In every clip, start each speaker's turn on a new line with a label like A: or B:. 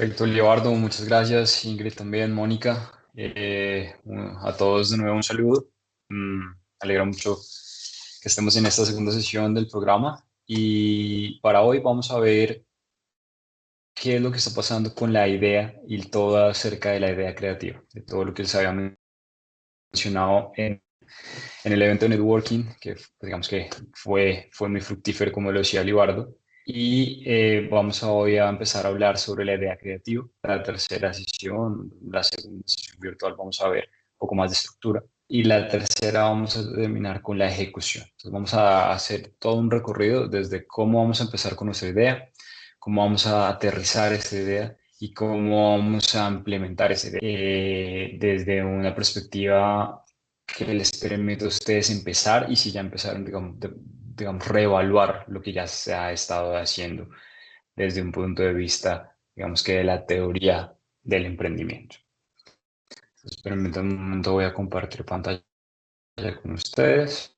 A: Perfecto, Leobardo, muchas gracias. Ingrid también, Mónica. A todos de nuevo un saludo. Me alegra mucho que estemos en esta segunda sesión del programa. Y para hoy vamos a ver qué es lo que está pasando con la idea y todo acerca de la idea creativa, de todo lo que les había mencionado en el evento de networking, que pues, digamos que fue muy fructífero, como lo decía Libardo. Y vamos a hoy a empezar a hablar sobre la idea creativa. La tercera sesión, la segunda sesión virtual, vamos a ver un poco más de estructura. Y la tercera vamos a terminar con la ejecución. Entonces vamos a hacer todo un recorrido desde cómo vamos a empezar con nuestra idea, cómo vamos a aterrizar esta idea y cómo vamos a implementar esa idea desde una perspectiva que les permite a ustedes empezar y si ya empezaron, digamos, reevaluar lo que ya se ha estado haciendo desde un punto de vista, digamos que de la teoría del emprendimiento. Entonces, permítanme un momento, voy a compartir pantalla con ustedes.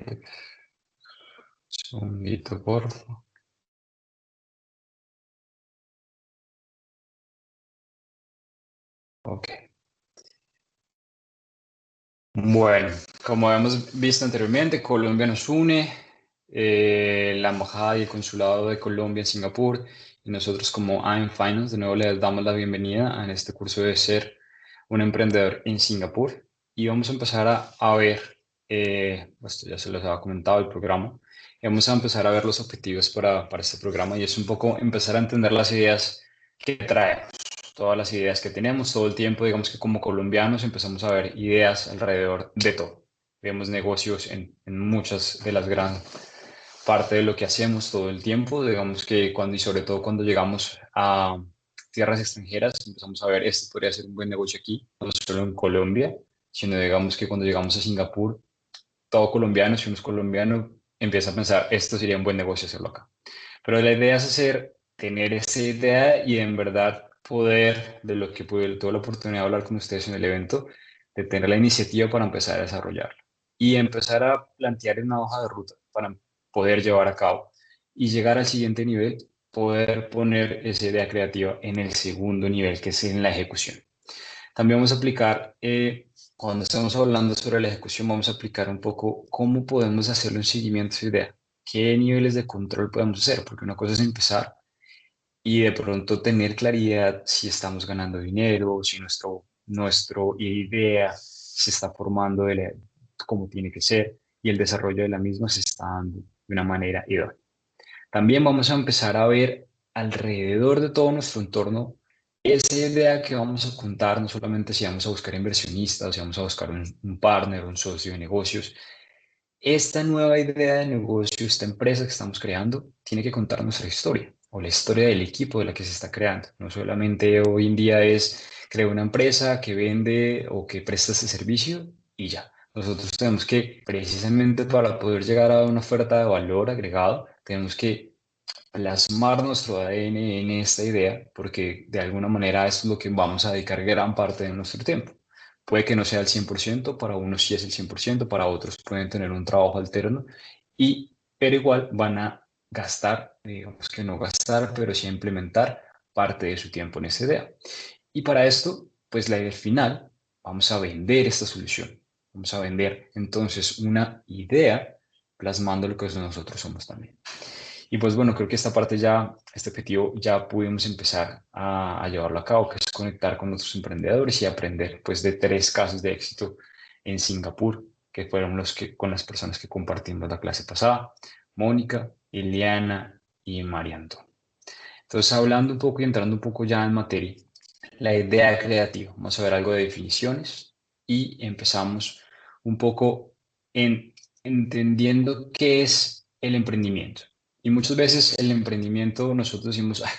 A: Un segundito, por favor. Ok. Bueno, como hemos visto anteriormente, Colombia nos une, la Embajada y el Consulado de Colombia en Singapur, y nosotros como AIM Finance, de nuevo les damos la bienvenida a este curso de ser un emprendedor en Singapur. Y vamos a empezar a ver, esto ya se los había comentado el programa, y vamos a empezar a ver los objetivos para este programa y es un poco empezar a entender las ideas que trae todas las ideas que tenemos todo el tiempo. Digamos que como colombianos empezamos a ver ideas alrededor de todo. Vemos negocios en muchas de las gran parte de lo que hacemos todo el tiempo. Digamos que cuando y sobre todo cuando llegamos a tierras extranjeras, empezamos a ver esto podría ser un buen negocio aquí, no solo en Colombia, sino digamos que cuando llegamos a Singapur, todo colombiano, si uno es colombiano, empieza a pensar, esto sería un buen negocio hacerlo acá. Pero la idea es tener esa idea y en verdad poder, de lo que tuve la oportunidad de hablar con ustedes en el evento, de tener la iniciativa para empezar a desarrollarlo y empezar a plantear una hoja de ruta para poder llevar a cabo y llegar al siguiente nivel, poder poner esa idea creativa en el segundo nivel, que es en la ejecución. También vamos a aplicar, cuando estamos hablando sobre la ejecución, vamos a aplicar un poco cómo podemos hacerle un seguimiento a esa idea, qué niveles de control podemos hacer, porque una cosa es empezar y de pronto tener claridad si estamos ganando dinero, si nuestro idea se está formando como tiene que ser y el desarrollo de la misma se está dando de una manera idónea. También vamos a empezar a ver alrededor de todo nuestro entorno esa idea que vamos a contar, no solamente si vamos a buscar inversionistas, si vamos a buscar un partner, un socio de negocios. Esta nueva idea de negocio, esta empresa que estamos creando, tiene que contar nuestra historia o la historia del equipo de la que se está creando. No solamente hoy en día es crear una empresa que vende o que presta este servicio y ya. Nosotros tenemos que, precisamente para poder llegar a una oferta de valor agregado, tenemos que plasmar nuestro ADN en esta idea, porque de alguna manera es lo que vamos a dedicar gran parte de nuestro tiempo. Puede que no sea el 100%, para unos sí es el 100%, para otros pueden tener un trabajo alterno, pero igual van a gastar, digamos que no gastar, pero sí implementar parte de su tiempo en esa idea. Y para esto, pues la idea final, vamos a vender esta solución. Vamos a vender entonces una idea plasmando lo que nosotros somos también. Y pues bueno, creo que esta parte ya, este objetivo ya pudimos empezar a llevarlo a cabo, que es conectar con otros emprendedores y aprender pues de 3 casos de éxito en Singapur, que fueron con las personas que compartimos la clase pasada, Mónica, Iliana y Marianto. Entonces, hablando un poco y entrando un poco ya en materia, la idea creativa, vamos a ver algo de definiciones y empezamos un poco en entendiendo qué es el emprendimiento. Y muchas veces el emprendimiento, nosotros decimos, ah,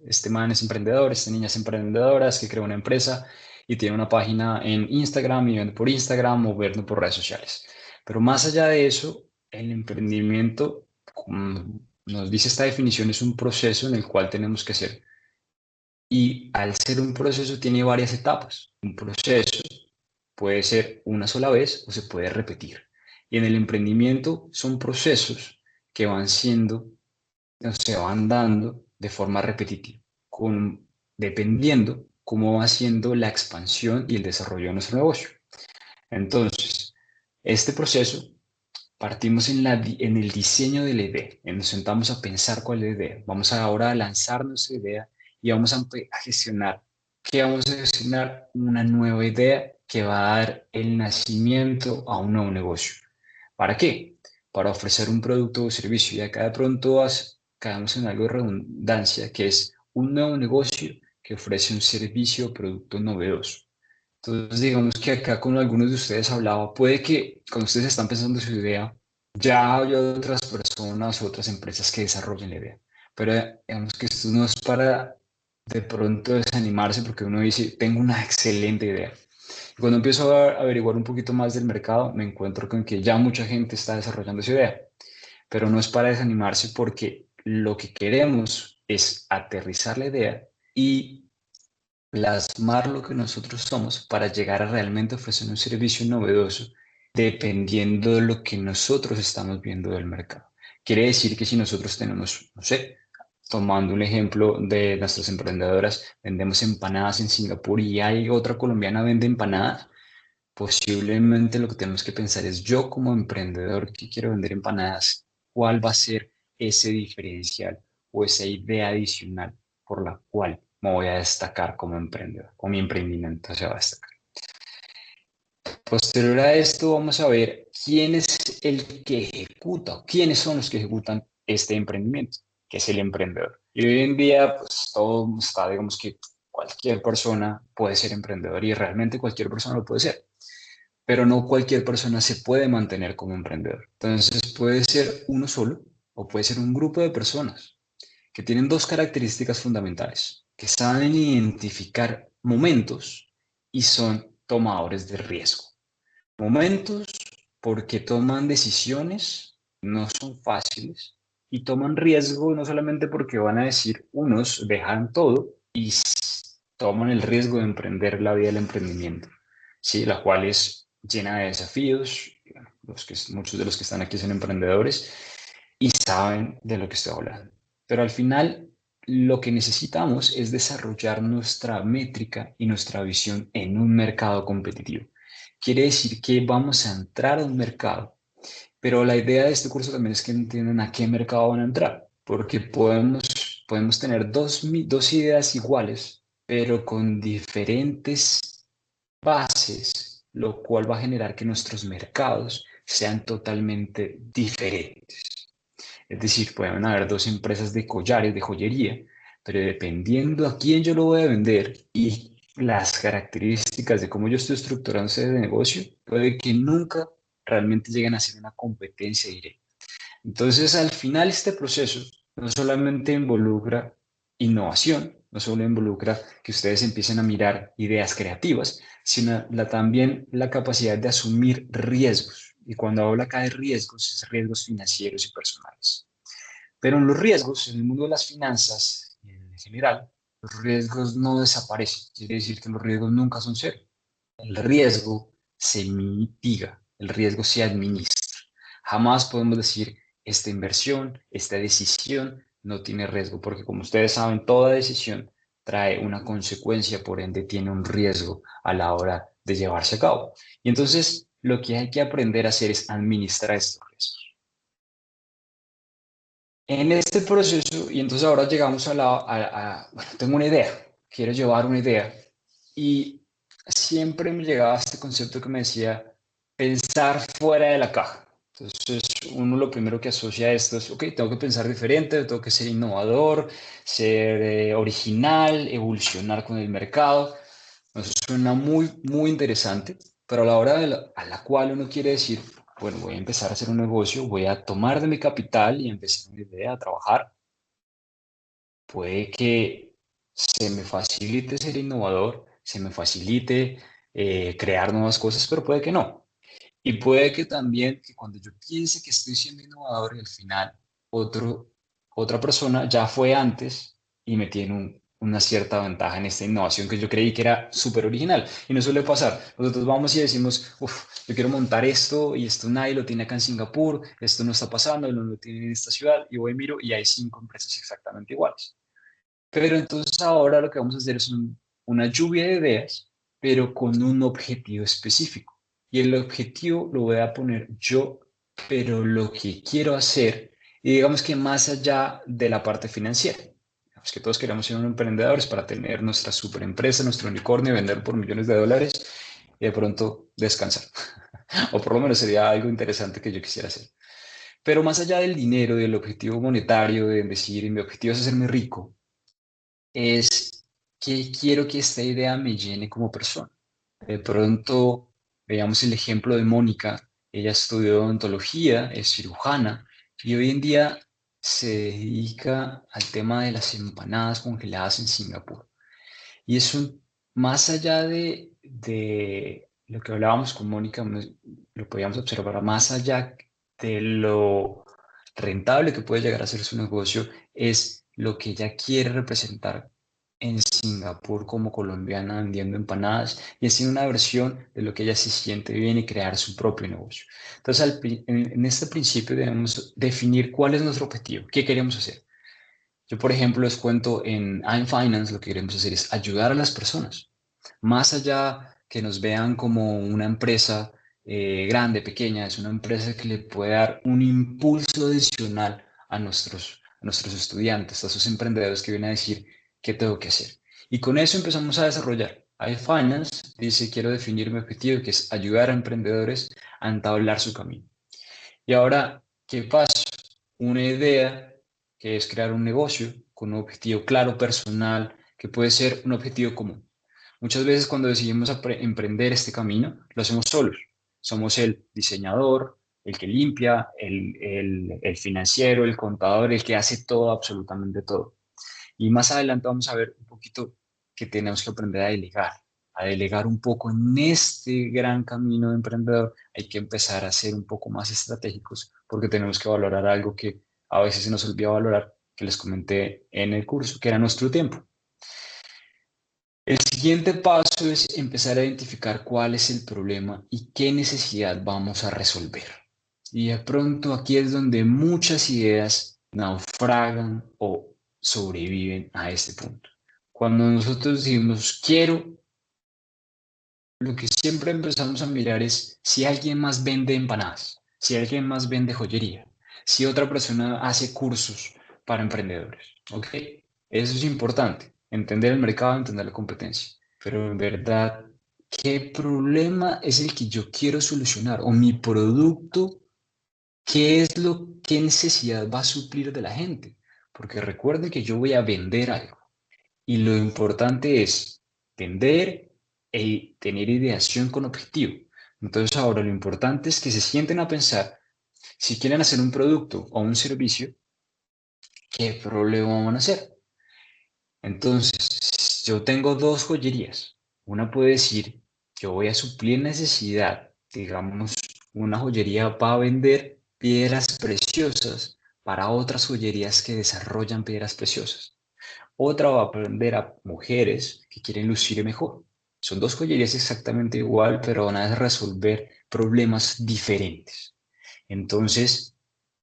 A: este man es emprendedor, esta niña es emprendedora, es que creó una empresa y tiene una página en Instagram y vende por Instagram o vende por redes sociales. Pero más allá de eso, el emprendimiento, como nos dice esta definición, es un proceso en el cual tenemos que hacer. Y al ser un proceso tiene varias etapas. Un proceso puede ser una sola vez o se puede repetir. Y en el emprendimiento son procesos que van siendo, o se van dando de forma repetitiva, dependiendo cómo va siendo la expansión y el desarrollo de nuestro negocio. Entonces, este proceso partimos en el diseño de la idea, nos sentamos a pensar cuál es la idea. Vamos ahora a lanzar nuestra idea y vamos a gestionar. ¿Qué vamos a gestionar? Una nueva idea que va a dar el nacimiento a un nuevo negocio. ¿Para qué? Para ofrecer un producto o servicio. Y acá de pronto caemos en algo de redundancia, que es un nuevo negocio que ofrece un servicio o producto novedoso. Entonces, digamos que acá con algunos de ustedes hablaba, puede que cuando ustedes están pensando su idea, ya haya otras personas o otras empresas que desarrollen la idea. Pero digamos que esto no es para de pronto desanimarse porque uno dice, tengo una excelente idea. Y cuando empiezo a averiguar un poquito más del mercado, me encuentro con que ya mucha gente está desarrollando esa idea. Pero no es para desanimarse porque lo que queremos es aterrizar la idea y plasmar lo que nosotros somos para llegar a realmente ofrecer un servicio novedoso dependiendo de lo que nosotros estamos viendo del mercado. Quiere decir que si nosotros tenemos, no sé, tomando un ejemplo de nuestras emprendedoras, vendemos empanadas en Singapur y hay otra colombiana vende empanadas, posiblemente lo que tenemos que pensar es yo como emprendedor que quiero vender empanadas, ¿cuál va a ser ese diferencial o esa idea adicional por la cual me voy a destacar como emprendedor o mi emprendimiento se va a destacar? Posterior a esto vamos a ver quién es el que ejecuta o quiénes son los que ejecutan este emprendimiento, que es el emprendedor. Y hoy en día pues todo está, digamos que cualquier persona puede ser emprendedor y realmente cualquier persona lo puede ser, pero no cualquier persona se puede mantener como emprendedor. Entonces puede ser uno solo o puede ser un grupo de personas que tienen dos características fundamentales, que saben identificar momentos y son tomadores de riesgo. Momentos porque toman decisiones, no son fáciles, y toman riesgo no solamente porque van a decir, unos dejan todo y toman el riesgo de emprender la vida del emprendimiento, ¿sí? La cual es llena de desafíos. Bueno, muchos de los que están aquí son emprendedores y saben de lo que estoy hablando. Pero al final, lo que necesitamos es desarrollar nuestra métrica y nuestra visión en un mercado competitivo. Quiere decir que vamos a entrar a un mercado, pero la idea de este curso también es que entiendan a qué mercado van a entrar, porque podemos tener dos ideas iguales, pero con diferentes bases, lo cual va a generar que nuestros mercados sean totalmente diferentes. Es decir, pueden haber dos empresas de collares, de joyería, pero dependiendo a quién yo lo voy a vender y las características de cómo yo estoy estructurando ese negocio, puede que nunca realmente lleguen a ser una competencia directa. Entonces, al final, este proceso no solamente involucra innovación, no solo involucra que ustedes empiecen a mirar ideas creativas, sino también la capacidad de asumir riesgos. Y cuando hablo acá de riesgos, es riesgos financieros y personales. Pero en los riesgos, en el mundo de las finanzas en general, los riesgos no desaparecen. Quiere decir que los riesgos nunca son cero. El riesgo se mitiga, el riesgo se administra. Jamás podemos decir, esta inversión, esta decisión no tiene riesgo, porque como ustedes saben, toda decisión trae una consecuencia, por ende tiene un riesgo a la hora de llevarse a cabo. Y entonces lo que hay que aprender a hacer es administrar estos riesgos. En este proceso, y entonces ahora llegamos bueno, tengo una idea, quiero llevar una idea, y siempre me llegaba este concepto que me decía pensar fuera de la caja. Entonces, uno lo primero que asocia a esto es, ok, tengo que pensar diferente, tengo que ser innovador, ser original, evolucionar con el mercado. Eso suena muy, muy interesante, pero a la hora a la cual uno quiere decir, bueno, voy a empezar a hacer un negocio, voy a tomar de mi capital y empezar una idea a trabajar. Puede que se me facilite ser innovador, se me facilite crear nuevas cosas, pero puede que no. Y puede que también, que cuando yo piense que estoy siendo innovador y al final otro, otra persona ya fue antes y me tiene una cierta ventaja en esta innovación que yo creí que era súper original. Y no suele pasar. Nosotros vamos y decimos, uff, yo quiero montar esto y esto nadie lo tiene acá en Singapur, esto no está pasando, no lo tiene en esta ciudad. Y voy y miro y hay 5 empresas exactamente iguales. Pero entonces ahora lo que vamos a hacer es una lluvia de ideas, pero con un objetivo específico. Y el objetivo lo voy a poner yo, pero lo que quiero hacer, y digamos que más allá de la parte financiera. Digamos que todos queremos ser emprendedores para tener nuestra super empresa, nuestro unicornio, vender por millones de dólares y de pronto descansar. O por lo menos sería algo interesante que yo quisiera hacer. Pero más allá del dinero, del objetivo monetario, de decir, mi objetivo es hacerme rico, es que quiero que esta idea me llene como persona. De pronto, veamos el ejemplo de Mónica. Ella estudió odontología, es cirujana y hoy en día se dedica al tema de las empanadas congeladas en Singapur. Y es más allá de lo que hablábamos con Mónica, lo podíamos observar, más allá de lo rentable que puede llegar a ser su negocio, es lo que ella quiere representar en Singapur como colombiana vendiendo empanadas y es una versión de lo que ella se siente bien y crear su propio negocio. Entonces, en este principio debemos definir cuál es nuestro objetivo, qué queremos hacer. Yo, por ejemplo, les cuento en I'm Finance, lo que queremos hacer es ayudar a las personas. Más allá que nos vean como una empresa grande, pequeña, es una empresa que le puede dar un impulso adicional a nuestros estudiantes, a esos emprendedores que vienen a decir qué tengo que hacer. Y con eso empezamos a desarrollar. iFinance dice, quiero definir mi objetivo, que es ayudar a emprendedores a entablar su camino. Y ahora, ¿qué pasa? Una idea que es crear un negocio con un objetivo claro, personal, que puede ser un objetivo común. Muchas veces cuando decidimos emprender este camino, lo hacemos solos. Somos el diseñador, el que limpia, el financiero, el contador, el que hace todo, absolutamente todo. Y más adelante vamos a ver un poquito que tenemos que aprender a delegar un poco en este gran camino de emprendedor. Hay que empezar a ser un poco más estratégicos porque tenemos que valorar algo que a veces se nos olvida valorar, que les comenté en el curso, que era nuestro tiempo. El siguiente paso es empezar a identificar cuál es el problema y qué necesidad vamos a resolver. Y de pronto aquí es donde muchas ideas naufragan o sobreviven a este punto. Cuando nosotros decimos quiero, lo que siempre empezamos a mirar es si alguien más vende empanadas, si alguien más vende joyería, si otra persona hace cursos para emprendedores. ¿Ok? Eso es importante, entender el mercado, entender la competencia. Pero en verdad, ¿qué problema es el que yo quiero solucionar? O mi producto, ¿qué es qué necesidad va a suplir de la gente? Porque recuerde que yo voy a vender algo. Y lo importante es vender e tener ideación con objetivo. Entonces ahora lo importante es que se sienten a pensar si quieren hacer un producto o un servicio, ¿qué problema van a hacer? Entonces, yo tengo dos joyerías. Una puede decir, yo voy a suplir necesidad, digamos, una joyería va a vender piedras preciosas para otras joyerías que desarrollan piedras preciosas. Otra va a aprender a mujeres que quieren lucir mejor. Son dos joyerías exactamente igual, pero van a resolver problemas diferentes. Entonces,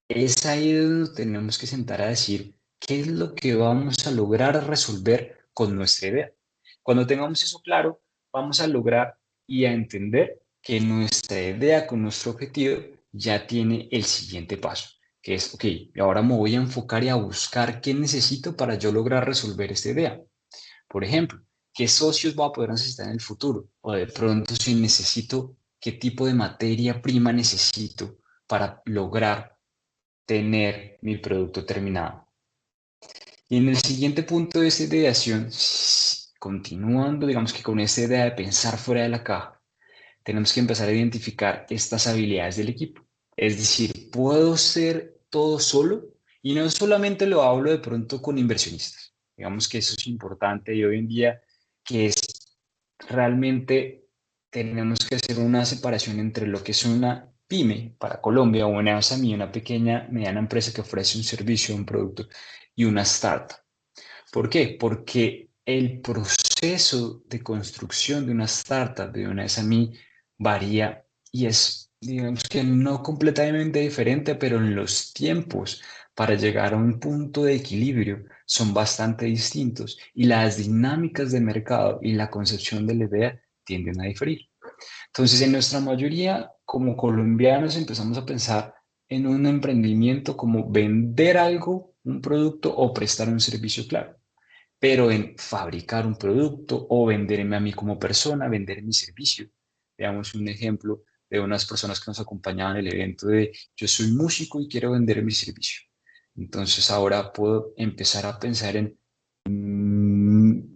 A: es ahí donde tenemos que sentar a decir qué es lo que vamos a lograr resolver con nuestra idea. Cuando tengamos eso claro, vamos a lograr y a entender que nuestra idea con nuestro objetivo ya tiene el siguiente paso, que es, ok, ahora me voy a enfocar y a buscar qué necesito para yo lograr resolver esta idea. Por ejemplo, ¿qué socios voy a poder necesitar en el futuro? O de pronto, si necesito, ¿qué tipo de materia prima necesito para lograr tener mi producto terminado? Y en el siguiente punto de esta ideación, continuando, digamos que con esta idea de pensar fuera de la caja, tenemos que empezar a identificar estas habilidades del equipo. Es decir, puedo ser todo solo y no solamente lo hablo de pronto con inversionistas. Digamos que eso es importante y hoy en día que es realmente tenemos que hacer una separación entre lo que es una pyme para Colombia o una SME, una pequeña, mediana empresa que ofrece un servicio, un producto y una startup. ¿Por qué? Porque el proceso de construcción de una startup, de una SME, varía y es, digamos que no completamente diferente, pero en los tiempos para llegar a un punto de equilibrio son bastante distintos y las dinámicas de mercado y la concepción de la idea tienden a diferir. Entonces, en nuestra mayoría, como colombianos, empezamos a pensar en un emprendimiento como vender algo, un producto o prestar un servicio claro, pero en fabricar un producto o venderme a mí como persona, vender mi servicio. Veamos un ejemplo de unas personas que nos acompañaban en el evento de yo soy músico y quiero vender mi servicio. Entonces ahora puedo empezar a pensar en,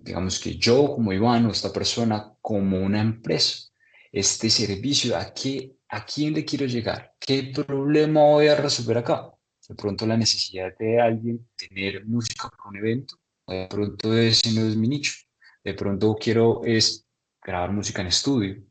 A: digamos que yo como Iván o esta persona como una empresa, este servicio, a quién le quiero llegar? ¿Qué problema voy a resolver acá? De pronto la necesidad de alguien tener música para un evento, de pronto ese no es mi nicho. De pronto quiero es grabar música en estudio.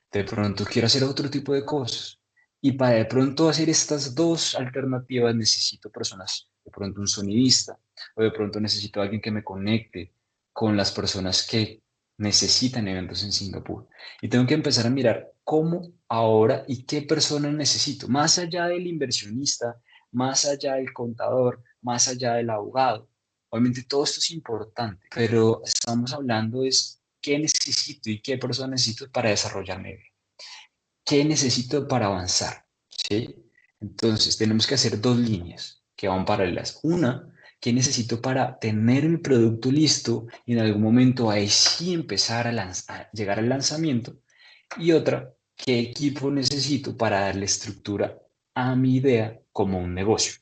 A: De pronto quiero hacer otro tipo de cosas. Y para de pronto hacer estas dos alternativas necesito personas, de pronto un sonidista, o de pronto necesito alguien que me conecte con las personas que necesitan eventos en Singapur. Y tengo que empezar a mirar cómo ahora y qué personas necesito, más allá del inversionista, más allá del contador, más allá del abogado. Obviamente todo esto es importante, pero estamos hablando es qué necesito y qué persona necesito para desarrollarme bien. ¿Qué necesito para avanzar? ¿Sí? Entonces, tenemos que hacer dos líneas que van paralelas. Una, ¿qué necesito para tener mi producto listo y en algún momento ahí sí empezar a llegar al lanzamiento? Y otra, ¿qué equipo necesito para darle estructura a mi idea como un negocio?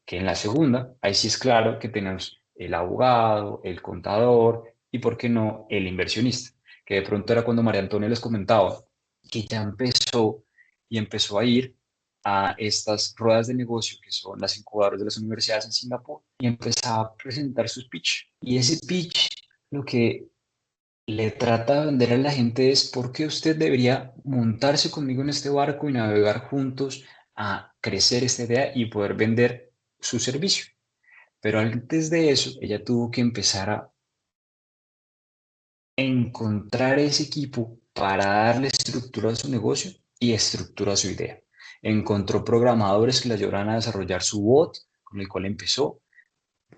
A: Que en la segunda, ahí sí es claro que tenemos el abogado, el contador y, ¿por qué no?, el inversionista, que de pronto era cuando María Antonia les comentaba que ya empezó y empezó a ir a estas ruedas de negocio que son las incubadoras de las universidades en Singapur y empezaba a presentar sus pitch. Y ese pitch lo que le trata de vender a la gente es por qué usted debería montarse conmigo en este barco y navegar juntos a crecer esta idea y poder vender su servicio. Pero antes de eso, ella tuvo que empezar a encontrar ese equipo para darle estructura a su negocio y estructura a su idea. Encontró programadores que le ayudaran a desarrollar su bot, con el cual empezó.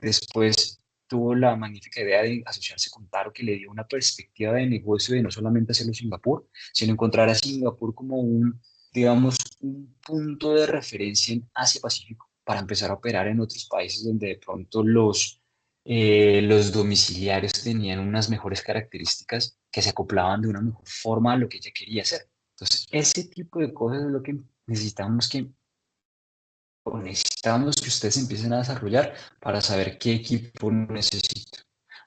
A: Después tuvo la magnífica idea de asociarse con Taro, que le dio una perspectiva de negocio de no solamente hacerlo en Singapur, sino encontrar a Singapur como un, digamos, un punto de referencia en Asia-Pacífico para empezar a operar en otros países donde de pronto los domiciliarios tenían unas mejores características que se acoplaban de una mejor forma a lo que ella quería hacer. Entonces, ese tipo de cosas es lo que necesitamos que o necesitamos que ustedes empiecen a desarrollar para saber qué equipo necesito.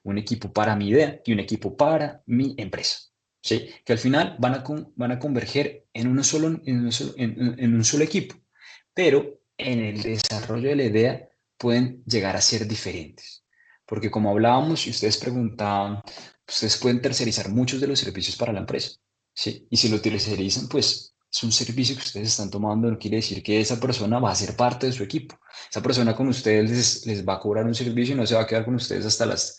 A: Un equipo para mi idea y un equipo para mi empresa. ¿Sí? Que al final van a converger en, en un solo equipo, pero en el desarrollo de la idea pueden llegar a ser diferentes. Porque como hablábamos y ustedes preguntaban, ustedes pueden tercerizar muchos de los servicios para la empresa. ¿Sí? Y si lo tercerizan, pues es un servicio que ustedes están tomando, no quiere decir que esa persona va a ser parte de su equipo. Esa persona con ustedes les va a cobrar un servicio y no se va a quedar con ustedes hasta las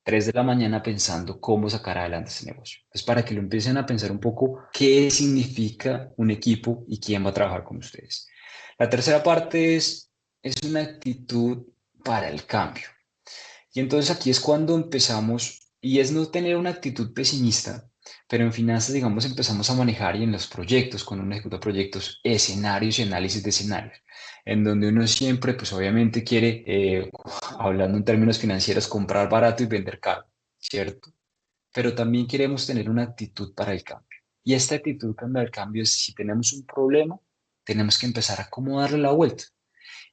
A: 3 de la mañana pensando cómo sacar adelante ese negocio. Entonces, para que lo empiecen a pensar un poco qué significa un equipo y quién va a trabajar con ustedes. La tercera parte es una actitud para el cambio. Y entonces aquí es cuando empezamos, y es no tener una actitud pesimista, pero en finanzas, digamos, empezamos a manejar y en los proyectos, cuando uno ejecuta proyectos, escenarios y análisis de escenarios, en donde uno siempre, pues obviamente quiere, hablando en términos financieros, comprar barato y vender caro, ¿cierto? Pero también queremos tener una actitud para el cambio. Y esta actitud para el cambio es si tenemos un problema, tenemos que empezar a cómo darle la vuelta.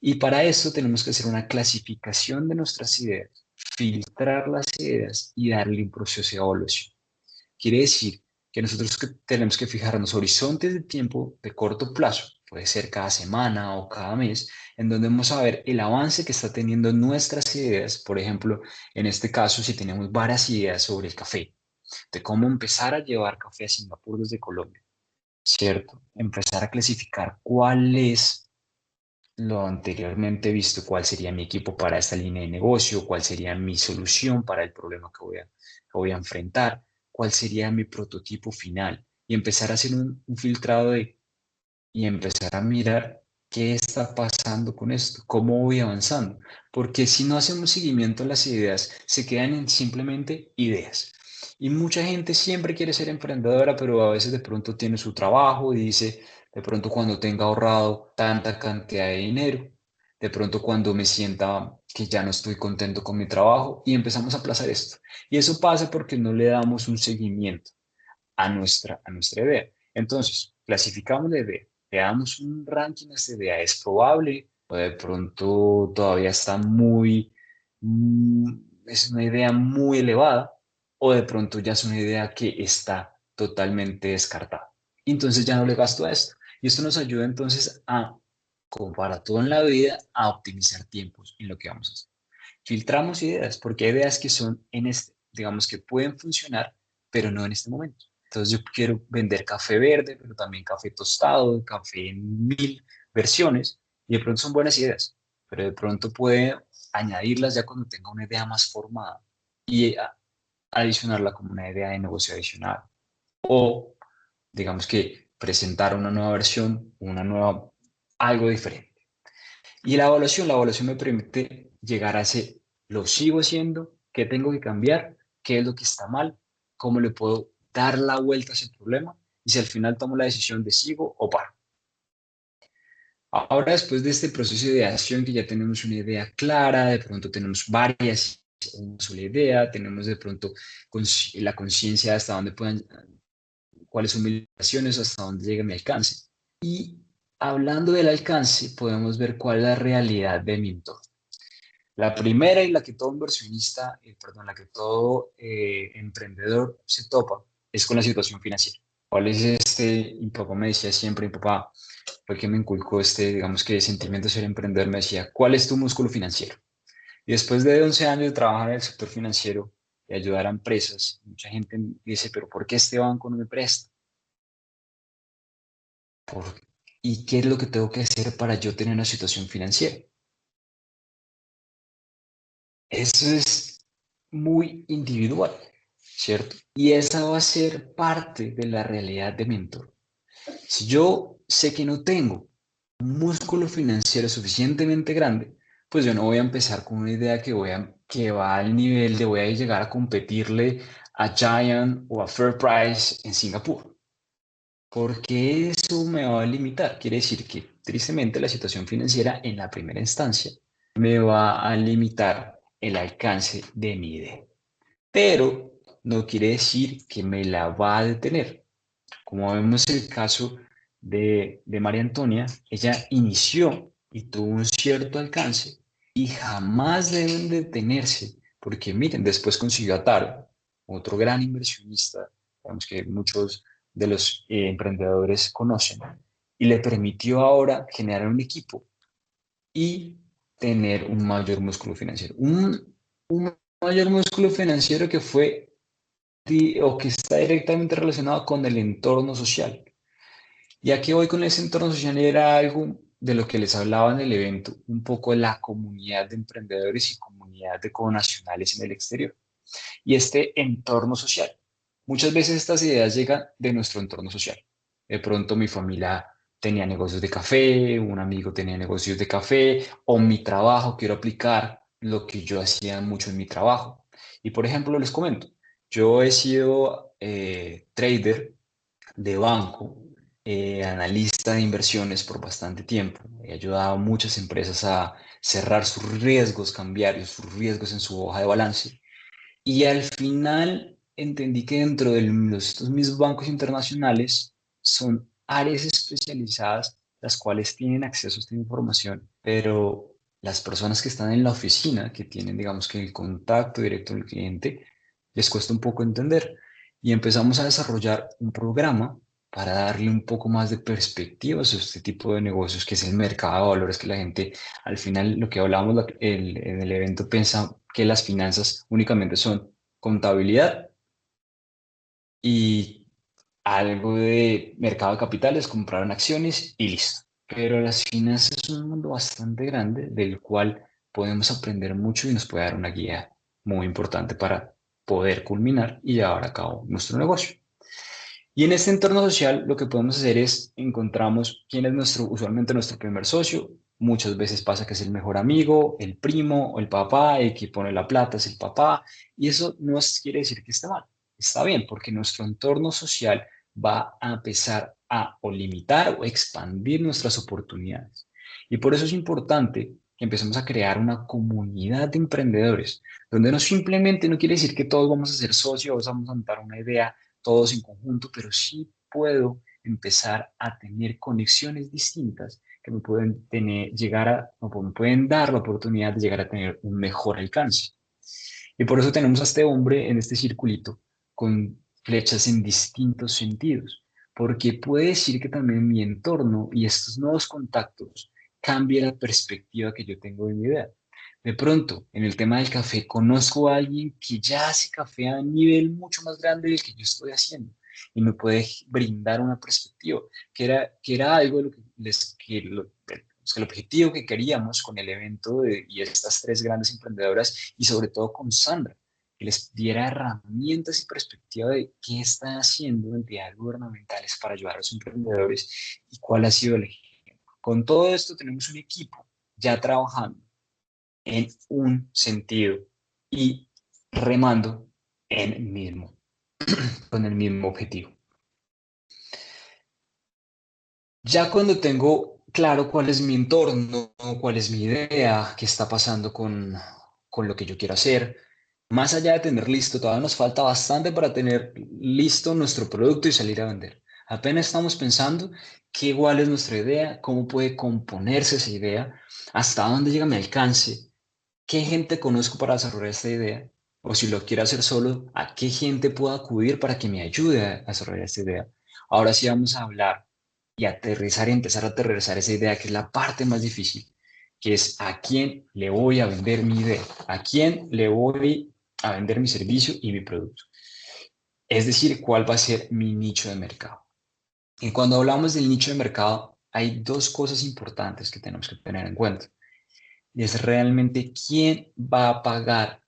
A: Y para eso tenemos que hacer una clasificación de nuestras ideas, filtrar las ideas y darle un proceso de evaluación. Quiere decir que nosotros tenemos que fijarnos horizontes de tiempo de corto plazo, puede ser cada semana o cada mes, en donde vamos a ver el avance que está teniendo nuestras ideas. Por ejemplo, en este caso, si tenemos varias ideas sobre el café, de cómo empezar a llevar café a Singapur desde Colombia, ¿cierto? Empezar a clasificar cuál es lo anteriormente visto, cuál sería mi equipo para esta línea de negocio, cuál sería mi solución para el problema que voy a enfrentar, cuál sería mi prototipo final y empezar a hacer un filtrado y empezar a mirar qué está pasando con esto, cómo voy avanzando, porque si no hacemos seguimiento a las ideas, se quedan en simplemente ideas. Y mucha gente siempre quiere ser emprendedora, pero a veces de pronto tiene su trabajo y dice, de pronto cuando tenga ahorrado tanta cantidad de dinero, de pronto cuando me sienta que ya no estoy contento con mi trabajo y empezamos a aplazar esto. Y eso pasa porque no le damos un seguimiento a nuestra idea. Entonces, clasificamos la idea, le damos un ranking a esta idea, es probable o de pronto todavía está es una idea muy elevada o de pronto ya es una idea que está totalmente descartada. Entonces ya no le gasto a esto. Y esto nos ayuda entonces a, como para todo en la vida, a optimizar tiempos en lo que vamos a hacer. Filtramos ideas, porque hay ideas que son en este, digamos que pueden funcionar, pero no en este momento. Entonces yo quiero vender café verde, pero también café tostado, café en mil versiones, y de pronto son buenas ideas, pero de pronto puede añadirlas ya cuando tenga una idea más formada y adicionarla como una idea de negocio adicional. O digamos que presentar una nueva versión, algo diferente. Y la evaluación me permite llegar a ese, lo sigo haciendo, qué tengo que cambiar, qué es lo que está mal, cómo le puedo dar la vuelta a ese problema y si al final tomo la decisión de sigo o paro. Ahora, después de este proceso de ideación, que ya tenemos una idea clara, de pronto tenemos varias, una sola idea, tenemos de pronto la conciencia de hasta dónde puedan, cuáles son mis limitaciones, hasta dónde llega mi alcance. Y hablando del alcance, podemos ver cuál es la realidad de mi entorno. La primera y la que todo inversionista, perdón, la que todo emprendedor se topa es con la situación financiera. ¿Cuál es este? Mi papá me decía siempre, mi papá fue el que me inculcó este, digamos que sentimiento de ser emprendedor, me decía, ¿cuál es tu músculo financiero? Y después de 11 años de trabajar en el sector financiero y ayudar a empresas, mucha gente dice, pero ¿por qué este banco no me presta? ¿Por- ¿Y qué es lo que tengo que hacer para yo tener una situación financiera? Eso es muy individual, ¿cierto? Y esa va a ser parte de la realidad de mentor. Si yo sé que no tengo un músculo financiero suficientemente grande, pues yo no voy a empezar con una idea que va al nivel de voy a llegar a competirle a Giant o a Fair Price en Singapur. Porque eso me va a limitar. Quiere decir que tristemente la situación financiera en la primera instancia me va a limitar el alcance de mi idea. Pero no quiere decir que me la va a detener. Como vemos el caso de María Antonia, ella inició y tuvo un cierto alcance y jamás deben detenerse, porque miren, después consiguió a Taro, otro gran inversionista, digamos que muchos de los emprendedores conocen, y le permitió ahora generar un equipo y tener un mayor músculo financiero. Un mayor músculo financiero que fue o que está directamente relacionado con el entorno social. Y aquí voy con ese entorno social, era algo de lo que les hablaba en el evento, un poco de la comunidad de emprendedores y comunidad de connacionales en el exterior. Y este entorno social. Muchas veces estas ideas llegan de nuestro entorno social. De pronto mi familia tenía negocios de café, un amigo tenía negocios de café, o mi trabajo, quiero aplicar lo que yo hacía mucho en mi trabajo. Y por ejemplo, les comento, yo he sido trader de banco, analista de inversiones por bastante tiempo. He ayudado a muchas empresas a cerrar sus riesgos cambiarios, sus riesgos en su hoja de balance. Y al final entendí que dentro de estos mismos bancos internacionales son áreas especializadas las cuales tienen acceso a esta información, pero las personas que están en la oficina, que tienen, digamos que el contacto directo con el cliente, les cuesta un poco entender. Y empezamos a desarrollar un programa para darle un poco más de perspectiva a este tipo de negocios, que es el mercado de valores, que la gente, al final, lo que hablábamos en el evento, piensa que las finanzas únicamente son contabilidad y algo de mercado de capitales, comprar acciones y listo. Pero las finanzas es un mundo bastante grande del cual podemos aprender mucho y nos puede dar una guía muy importante para poder culminar y llevar a cabo nuestro negocio. Y en este entorno social lo que podemos hacer es encontramos quién es usualmente nuestro primer socio. Muchas veces pasa que es el mejor amigo, el primo o el papá, el que pone la plata es el papá. Y eso no quiere decir que esté mal. Está bien, porque nuestro entorno social va a empezar a o limitar o expandir nuestras oportunidades. Y por eso es importante que empecemos a crear una comunidad de emprendedores, donde no simplemente no quiere decir que todos vamos a ser socios, vamos a montar una idea todos en conjunto, pero sí puedo empezar a tener conexiones distintas que me pueden o me pueden dar la oportunidad de llegar a tener un mejor alcance. Y por eso tenemos a este hombre en este circulito con flechas en distintos sentidos, porque puede decir que también mi entorno y estos nuevos contactos cambia la perspectiva que yo tengo de mi idea. De pronto, en el tema del café, conozco a alguien que ya hace café a un nivel mucho más grande del que yo estoy haciendo y me puede brindar una perspectiva, que era algo de lo que, que el objetivo que queríamos con el evento y estas tres grandes emprendedoras y sobre todo con Sandra, que les diera herramientas y perspectiva de qué están haciendo entidades gubernamentales para ayudar a los emprendedores y cuál ha sido el ejemplo. Con todo esto tenemos un equipo ya trabajando en un sentido y remando en el mismo, con el mismo objetivo. Ya cuando tengo claro cuál es mi entorno, cuál es mi idea, qué está pasando con lo que yo quiero hacer, más allá de tener listo, todavía nos falta bastante para tener listo nuestro producto y salir a vender. Apenas estamos pensando cuál es nuestra idea, cómo puede componerse esa idea, hasta dónde llega mi alcance, qué gente conozco para desarrollar esta idea, o si lo quiero hacer solo, a qué gente puedo acudir para que me ayude a desarrollar esta idea. Ahora sí vamos a hablar y aterrizar y empezar a aterrizar esa idea, que es la parte más difícil, que es a quién le voy a vender mi idea, a quién le voy a vender mi servicio y mi producto. Es decir, cuál va a ser mi nicho de mercado. Y cuando hablamos del nicho de mercado, hay dos cosas importantes que tenemos que tener en cuenta. Y es realmente quién va a pagar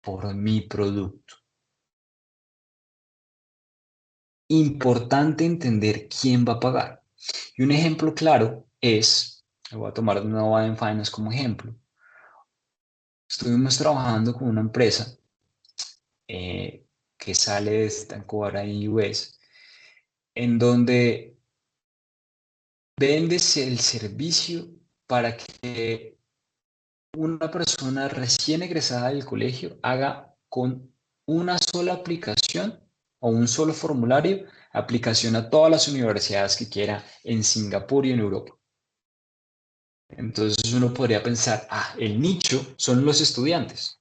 A: por mi producto. Importante entender quién va a pagar. Y un ejemplo claro es, voy a tomar de nuevo a Finance como ejemplo. Estuvimos trabajando con una empresa que sale de Stancoara en US, en donde vendes el servicio para que una persona recién egresada del colegio haga con una sola aplicación o un solo formulario aplicación a todas las universidades que quiera en Singapur y en Europa. Entonces uno podría pensar, el nicho son los estudiantes.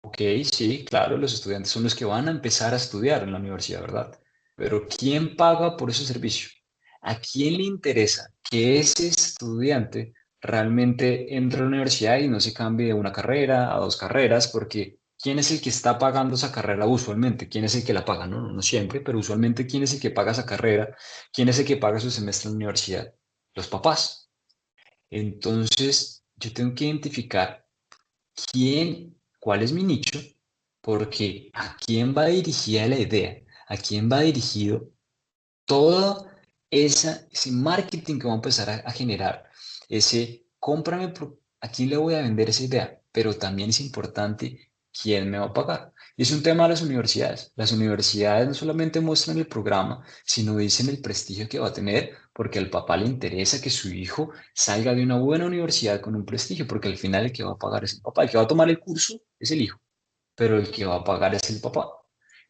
A: Ok, sí, claro, los estudiantes son los que van a empezar a estudiar en la universidad, ¿verdad? Pero ¿quién paga por ese servicio? ¿A quién le interesa que ese estudiante realmente entre a la universidad y no se cambie de una carrera a dos carreras? Porque ¿quién es el que está pagando esa carrera usualmente? ¿Quién es el que la paga? No, no siempre, pero usualmente ¿quién es el que paga esa carrera? ¿Quién es el que paga su semestre en la universidad? Los papás. Entonces, yo tengo que identificar cuál es mi nicho, porque a quién va dirigida la idea, a quién va dirigido todo ese marketing que va a empezar a generar, ese cómprame, a quién le voy a vender esa idea, pero también es importante quién me va a pagar. Y es un tema de las universidades. Las universidades no solamente muestran el programa, sino dicen el prestigio que va a tener, porque al papá le interesa que su hijo salga de una buena universidad con un prestigio, porque al final el que va a pagar es el papá, el que va a tomar el curso es el hijo, pero el que va a pagar es el papá.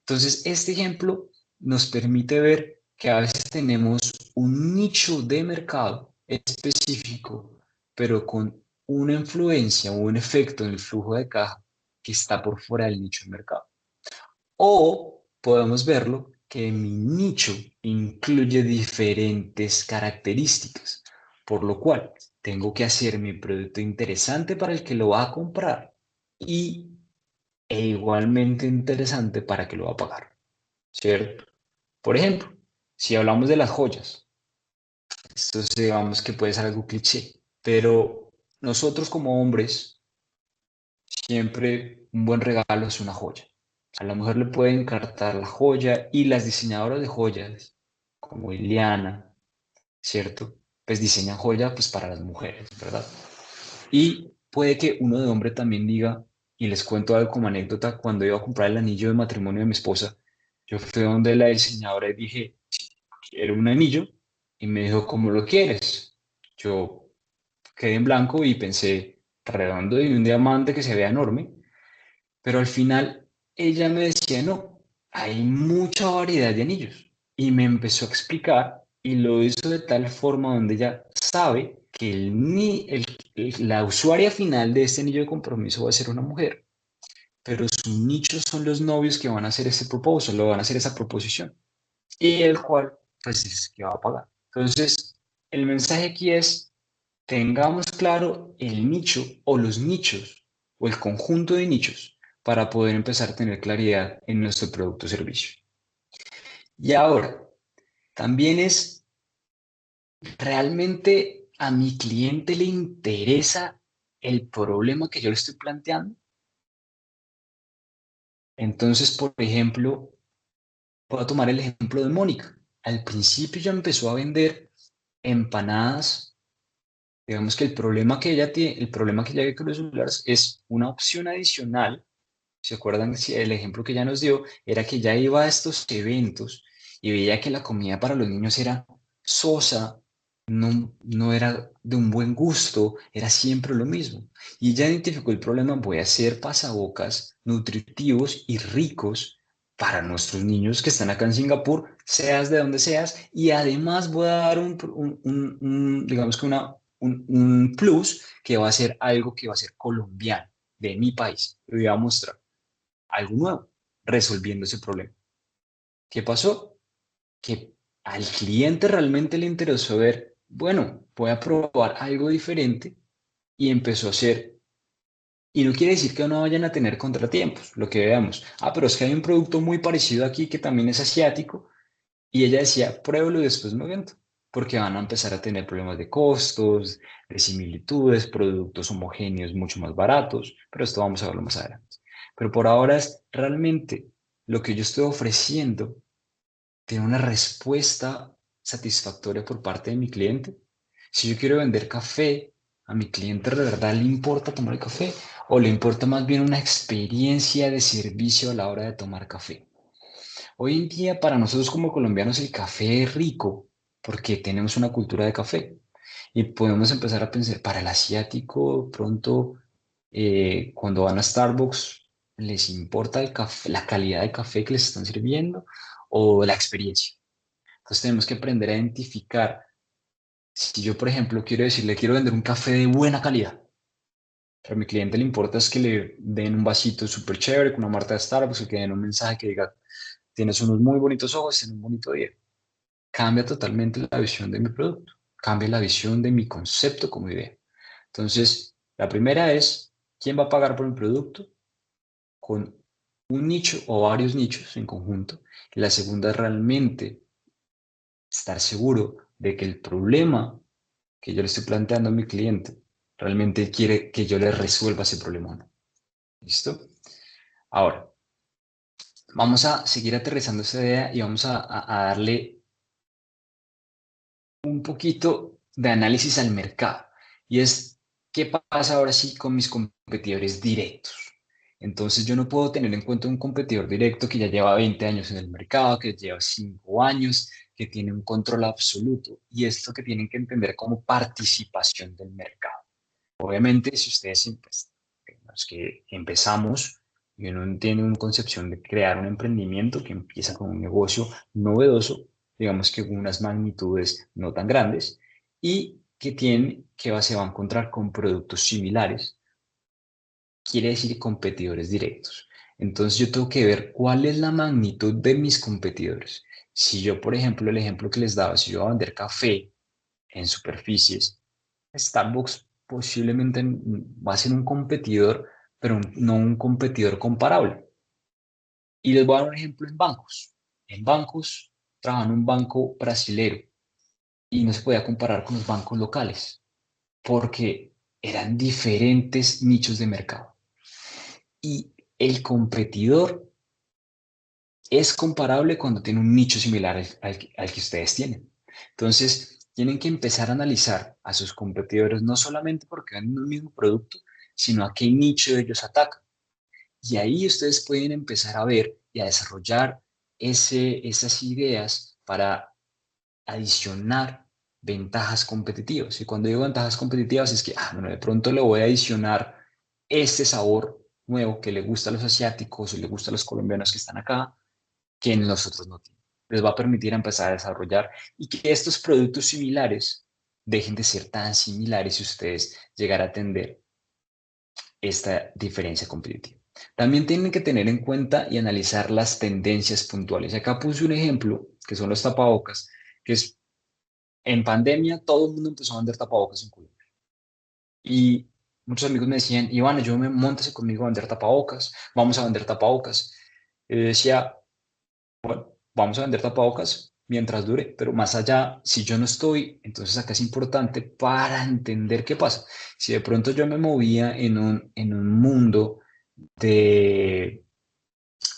A: Entonces, este ejemplo nos permite ver que a veces tenemos un nicho de mercado específico, pero con una influencia o un efecto en el flujo de caja que está por fuera del nicho de mercado. O podemos verlo que mi nicho incluye diferentes características, por lo cual tengo que hacer mi producto interesante para el que lo va a comprar y, e igualmente interesante para que lo va a pagar, ¿cierto? Por ejemplo, si hablamos de las joyas, esto digamos que puede ser algo cliché, pero nosotros como hombres, siempre un buen regalo es una joya. A la mujer le puede encartar la joya y las diseñadoras de joyas, como Iliana, ¿cierto? Pues diseñan joya pues para las mujeres, ¿verdad? Y puede que uno de hombre también diga, y les cuento algo como anécdota, cuando iba a comprar el anillo de matrimonio de mi esposa, yo fui donde la diseñadora y dije, quiero un anillo, y me dijo, ¿cómo lo quieres? Yo quedé en blanco y pensé, redondo y un diamante que se vea enorme, pero al final ella me decía, no, hay mucha variedad de anillos. Y me empezó a explicar y lo hizo de tal forma donde ella sabe que la usuaria final de este anillo de compromiso va a ser una mujer, pero su nicho son los novios que van a hacer ese proposal, lo van a hacer esa proposición, y el cual, pues, es que va a pagar. Entonces, el mensaje aquí es, tengamos claro el nicho o los nichos o el conjunto de nichos para poder empezar a tener claridad en nuestro producto o servicio. Y ahora, también es, ¿realmente a mi cliente le interesa el problema que yo le estoy planteando? Entonces, por ejemplo, voy a tomar el ejemplo de Mónica. Al principio ya empezó a vender empanadas. Digamos que el problema que ella tiene, el problema que ella ve con los celulares es una opción adicional. ¿Se acuerdan? Si el ejemplo que ella nos dio era que ya iba a estos eventos y veía que la comida para los niños era sosa, no era de un buen gusto, era siempre lo mismo. Y ella identificó el problema, voy a hacer pasabocas nutritivos y ricos para nuestros niños que están acá en Singapur, seas de donde seas, y además voy a dar digamos que un plus que va a ser algo que va a ser colombiano, de mi país. Lo voy a mostrar algo nuevo, resolviendo ese problema. ¿Qué pasó? Que al cliente realmente le interesó ver, bueno, voy a probar algo diferente y empezó a hacer, y no quiere decir que no vayan a tener contratiempos, lo que veamos. Ah, pero es que hay un producto muy parecido aquí que también es asiático y ella decía, pruébelo y después me vendo, porque van a empezar a tener problemas de costos, de similitudes, productos homogéneos mucho más baratos, pero esto vamos a verlo más adelante. Pero por ahora es realmente lo que yo estoy ofreciendo tiene una respuesta satisfactoria por parte de mi cliente. Si yo quiero vender café, a mi cliente de verdad le importa tomar el café o le importa más bien una experiencia de servicio a la hora de tomar café. Hoy en día para nosotros como colombianos el café es rico porque tenemos una cultura de café y podemos empezar a pensar, para el asiático, pronto cuando van a Starbucks, ¿les importa el café, la calidad de café que les están sirviendo o la experiencia? Entonces tenemos que aprender a identificar, si yo por ejemplo quiero decirle, quiero vender un café de buena calidad, pero a mi cliente le importa es que le den un vasito súper chévere con una marca de Starbucks o que den un mensaje que diga, tienes unos muy bonitos ojos, tienes un bonito día. Cambia totalmente la visión de mi producto, cambia la visión de mi concepto como idea. Entonces, la primera es, ¿quién va a pagar por el producto? Con un nicho o varios nichos en conjunto. Y la segunda es realmente estar seguro de que el problema que yo le estoy planteando a mi cliente realmente quiere que yo le resuelva ese problema o no. ¿Listo? Ahora, vamos a seguir aterrizando esta idea y vamos a darle un poquito de análisis al mercado. Y es, ¿qué pasa ahora sí con mis competidores directos? Entonces yo no puedo tener en cuenta un competidor directo que ya lleva 20 años en el mercado, que lleva 5 años, que tiene un control absoluto y esto que tienen que entender como participación del mercado. Obviamente, si ustedes pues, los que empezamos y uno tiene una concepción de crear un emprendimiento que empieza con un negocio novedoso, digamos que con unas magnitudes no tan grandes y se va a encontrar con productos similares, quiere decir competidores directos. Entonces yo tengo que ver cuál es la magnitud de mis competidores. Si yo, por ejemplo, el ejemplo que les daba, si yo voy a vender café en superficies, Starbucks posiblemente va a ser un competidor, pero no un competidor comparable. Y les voy a dar un ejemplo en bancos. En bancos, trabajan en un banco brasilero y no se podía comparar con los bancos locales porque eran diferentes nichos de mercado. Y el competidor es comparable cuando tiene un nicho similar al que ustedes tienen. Entonces, tienen que empezar a analizar a sus competidores no solamente porque venden un mismo producto, sino a qué nicho ellos atacan. Y ahí ustedes pueden empezar a ver y a desarrollar esas ideas para adicionar ventajas competitivas. Y cuando digo ventajas competitivas es que, bueno, de pronto le voy a adicionar este sabor nuevo que le gusta a los asiáticos o le gusta a los colombianos que están acá, que nosotros no tienen. Les va a permitir empezar a desarrollar y que estos productos similares dejen de ser tan similares si ustedes llegar a atender esta diferencia competitiva. También tienen que tener en cuenta y analizar las tendencias puntuales. Acá puse un ejemplo, que son los tapabocas, que es en pandemia todo el mundo empezó a vender tapabocas en Colombia. Y muchos amigos me decían, Iván, yo me montase conmigo a vender tapabocas, vamos a vender tapabocas. Y yo decía, bueno, vamos a vender tapabocas mientras dure, pero más allá, si yo no estoy, entonces acá es importante para entender qué pasa. Si de pronto yo me movía en un mundo de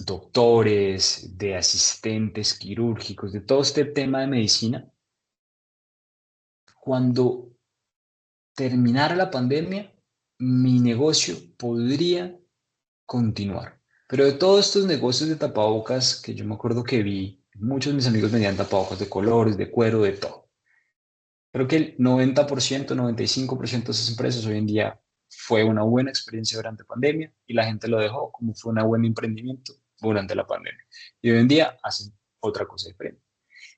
A: doctores, de asistentes quirúrgicos, de todo este tema de medicina, cuando terminara la pandemia, mi negocio podría continuar. Pero de todos estos negocios de tapabocas que yo me acuerdo que vi, muchos de mis amigos vendían tapabocas de colores, de cuero, de todo. Creo que el 90%, 95% de esas empresas hoy en día fue una buena experiencia durante pandemia y la gente lo dejó como fue un buen emprendimiento durante la pandemia. Y hoy en día hacen otra cosa diferente.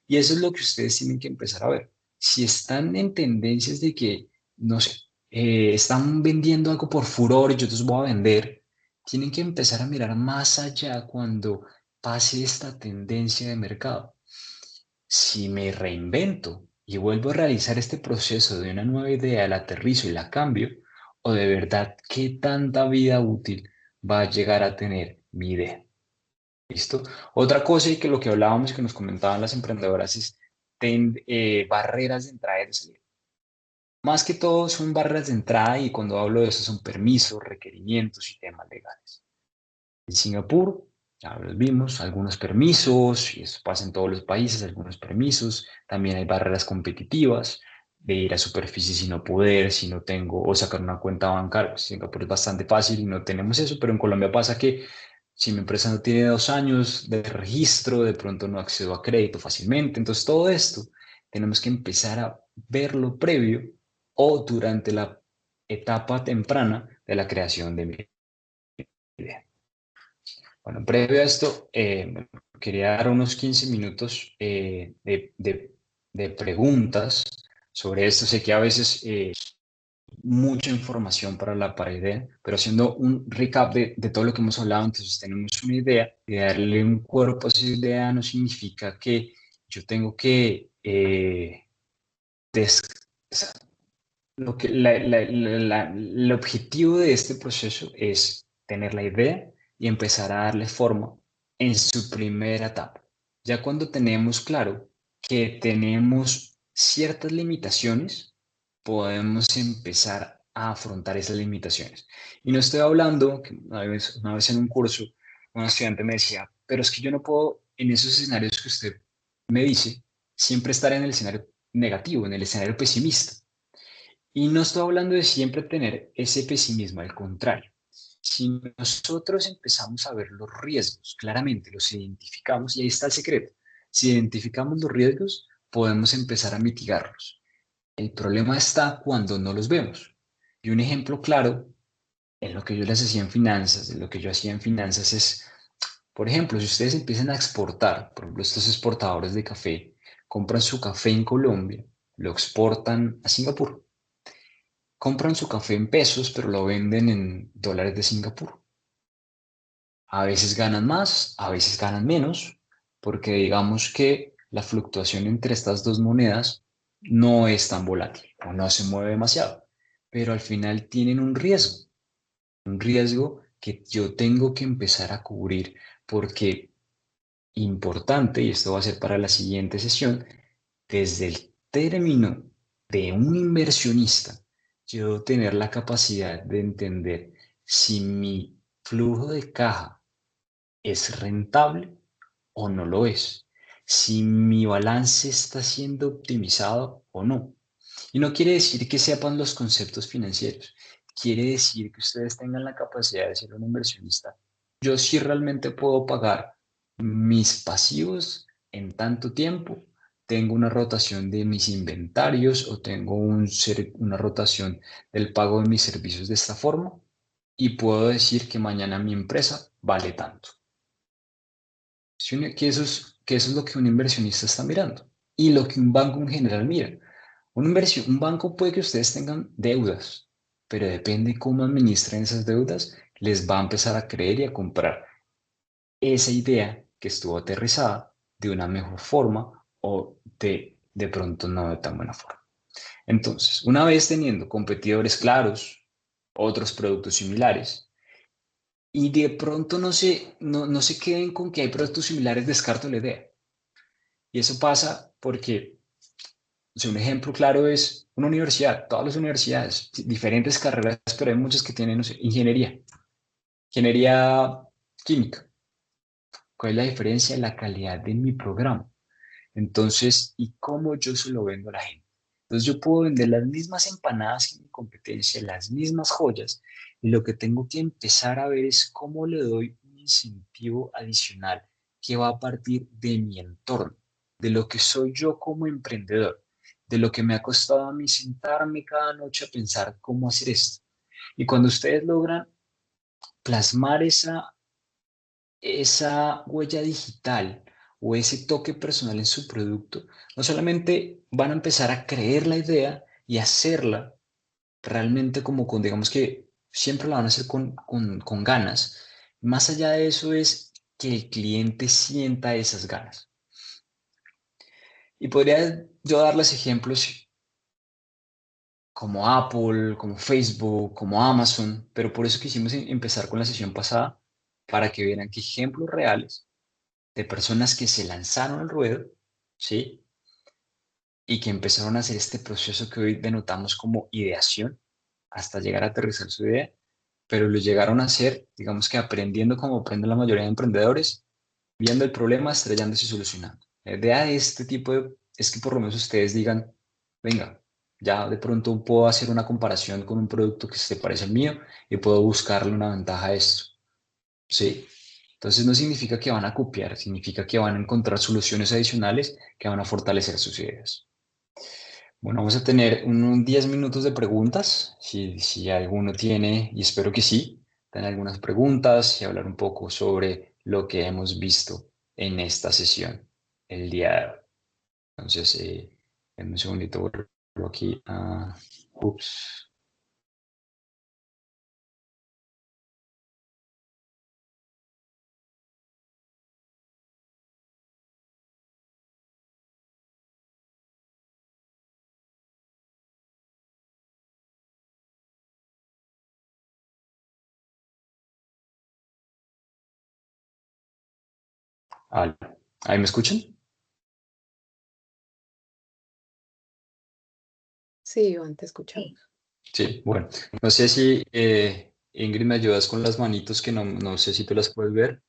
A: Y eso es lo que ustedes tienen que empezar a ver. Si están en tendencias de que, no sé, están vendiendo algo por furor y yo los voy a vender, tienen que empezar a mirar más allá cuando pase esta tendencia de mercado. Si me reinvento y vuelvo a realizar este proceso de una nueva idea, la aterrizo y la cambio, o de verdad, ¿qué tanta vida útil va a llegar a tener mi idea? ¿Listo? Otra cosa y que lo que hablábamos y que nos comentaban las emprendedoras es barreras de entrada y de salida. Más que todo son barreras de entrada y cuando hablo de eso son permisos, requerimientos y temas legales. En Singapur, ya los vimos, algunos permisos, y eso pasa en todos los países, algunos permisos. También hay barreras competitivas de ir a superficies y no poder, si no tengo, o sacar una cuenta bancaria. Singapur es bastante fácil y no tenemos eso, pero en Colombia pasa que si mi empresa no tiene 2 años de registro, de pronto no accedo a crédito fácilmente. Entonces, todo esto tenemos que empezar a verlo previo o durante la etapa temprana de la creación de mi idea. Bueno, previo a esto, quería dar unos 15 minutos de preguntas sobre esto. Sé que a veces mucha información para la idea, pero haciendo un recap de todo lo que hemos hablado, entonces tenemos una idea y darle un cuerpo a esa idea no significa que yo tengo que des- o sea, el objetivo de este proceso es tener la idea y empezar a darle forma en su primera etapa. Ya cuando tenemos claro que tenemos ciertas limitaciones, podemos empezar a afrontar esas limitaciones. Y no estoy hablando, que una vez en un curso, un estudiante me decía, pero es que yo no puedo, en esos escenarios que usted me dice, siempre estar en el escenario negativo, en el escenario pesimista. Y no estoy hablando de siempre tener ese pesimismo, al contrario. Si nosotros empezamos a ver los riesgos, claramente los identificamos, y ahí está el secreto. Si identificamos los riesgos, podemos empezar a mitigarlos. El problema está cuando no los vemos. Y un ejemplo claro en lo que yo les hacía en finanzas, de lo que yo hacía en finanzas es, por ejemplo, si ustedes empiezan a exportar, por ejemplo, estos exportadores de café, compran su café en Colombia, lo exportan a Singapur, compran su café en pesos, pero lo venden en dólares de Singapur. A veces ganan más, a veces ganan menos, porque digamos que la fluctuación entre estas dos monedas no es tan volátil o no se mueve demasiado, pero al final tienen un riesgo que yo tengo que empezar a cubrir porque importante, y esto va a ser para la siguiente sesión, desde el término de un inversionista, yo debo tener la capacidad de entender si mi flujo de caja es rentable o no lo es, si mi balance está siendo optimizado o no. Y no quiere decir que sepan los conceptos financieros, quiere decir que ustedes tengan la capacidad de ser un inversionista. Yo sí realmente puedo pagar mis pasivos en tanto tiempo, tengo una rotación de mis inventarios o tengo una rotación del pago de mis servicios de esta forma y puedo decir que mañana mi empresa vale tanto. Que eso es lo que un inversionista está mirando y lo que un banco en general mira. Un banco puede que ustedes tengan deudas, pero depende cómo administren esas deudas, les va a empezar a creer y a comprar esa idea que estuvo aterrizada de una mejor forma o de pronto no de tan buena forma. Entonces, una vez teniendo competidores claros, otros productos similares, y de pronto no se queden con que hay productos similares, descarto la idea. Y eso pasa porque, o sea, un ejemplo claro es una universidad, todas las universidades, diferentes carreras, pero hay muchas que tienen, no sé, ingeniería química. ¿Cuál es la diferencia? La calidad de mi programa. Entonces, ¿y cómo yo se lo vendo a la gente? Entonces, yo puedo vender las mismas empanadas que mi competencia, las mismas joyas, y lo que tengo que empezar a ver es cómo le doy un incentivo adicional que va a partir de mi entorno, de lo que soy yo como emprendedor, de lo que me ha costado a mí sentarme cada noche a pensar cómo hacer esto. Y cuando ustedes logran plasmar esa huella digital o ese toque personal en su producto, no solamente van a empezar a creer la idea y hacerla realmente como con, digamos que siempre la van a hacer con ganas. Más allá de eso es que el cliente sienta esas ganas. Y podría yo darles ejemplos como Apple, como Facebook, como Amazon, pero por eso quisimos empezar con la sesión pasada para que vieran que ejemplos reales de personas que se lanzaron al ruedo, ¿sí? Y que empezaron a hacer este proceso que hoy denotamos como ideación hasta llegar a aterrizar su idea, pero lo llegaron a hacer, digamos que aprendiendo como aprenden la mayoría de emprendedores, viendo el problema, estrellándose y solucionando. La idea de este tipo es que por lo menos ustedes digan, venga, ya de pronto puedo hacer una comparación con un producto que se parece al mío y puedo buscarle una ventaja a esto. Sí. Entonces no significa que van a copiar, significa que van a encontrar soluciones adicionales que van a fortalecer sus ideas. Bueno, vamos a tener unos 10 minutos de preguntas, si alguno tiene, y espero que sí, tener algunas preguntas y hablar un poco sobre lo que hemos visto en esta sesión el día de hoy. Entonces, denme un segundito, vuelvo aquí a... Ups. Ah, ¿ahí me escuchan?
B: Sí, Iván, te escuchamos.
A: Sí, bueno, no sé si Ingrid me ayudas con las manitos que no sé si tú las puedes ver.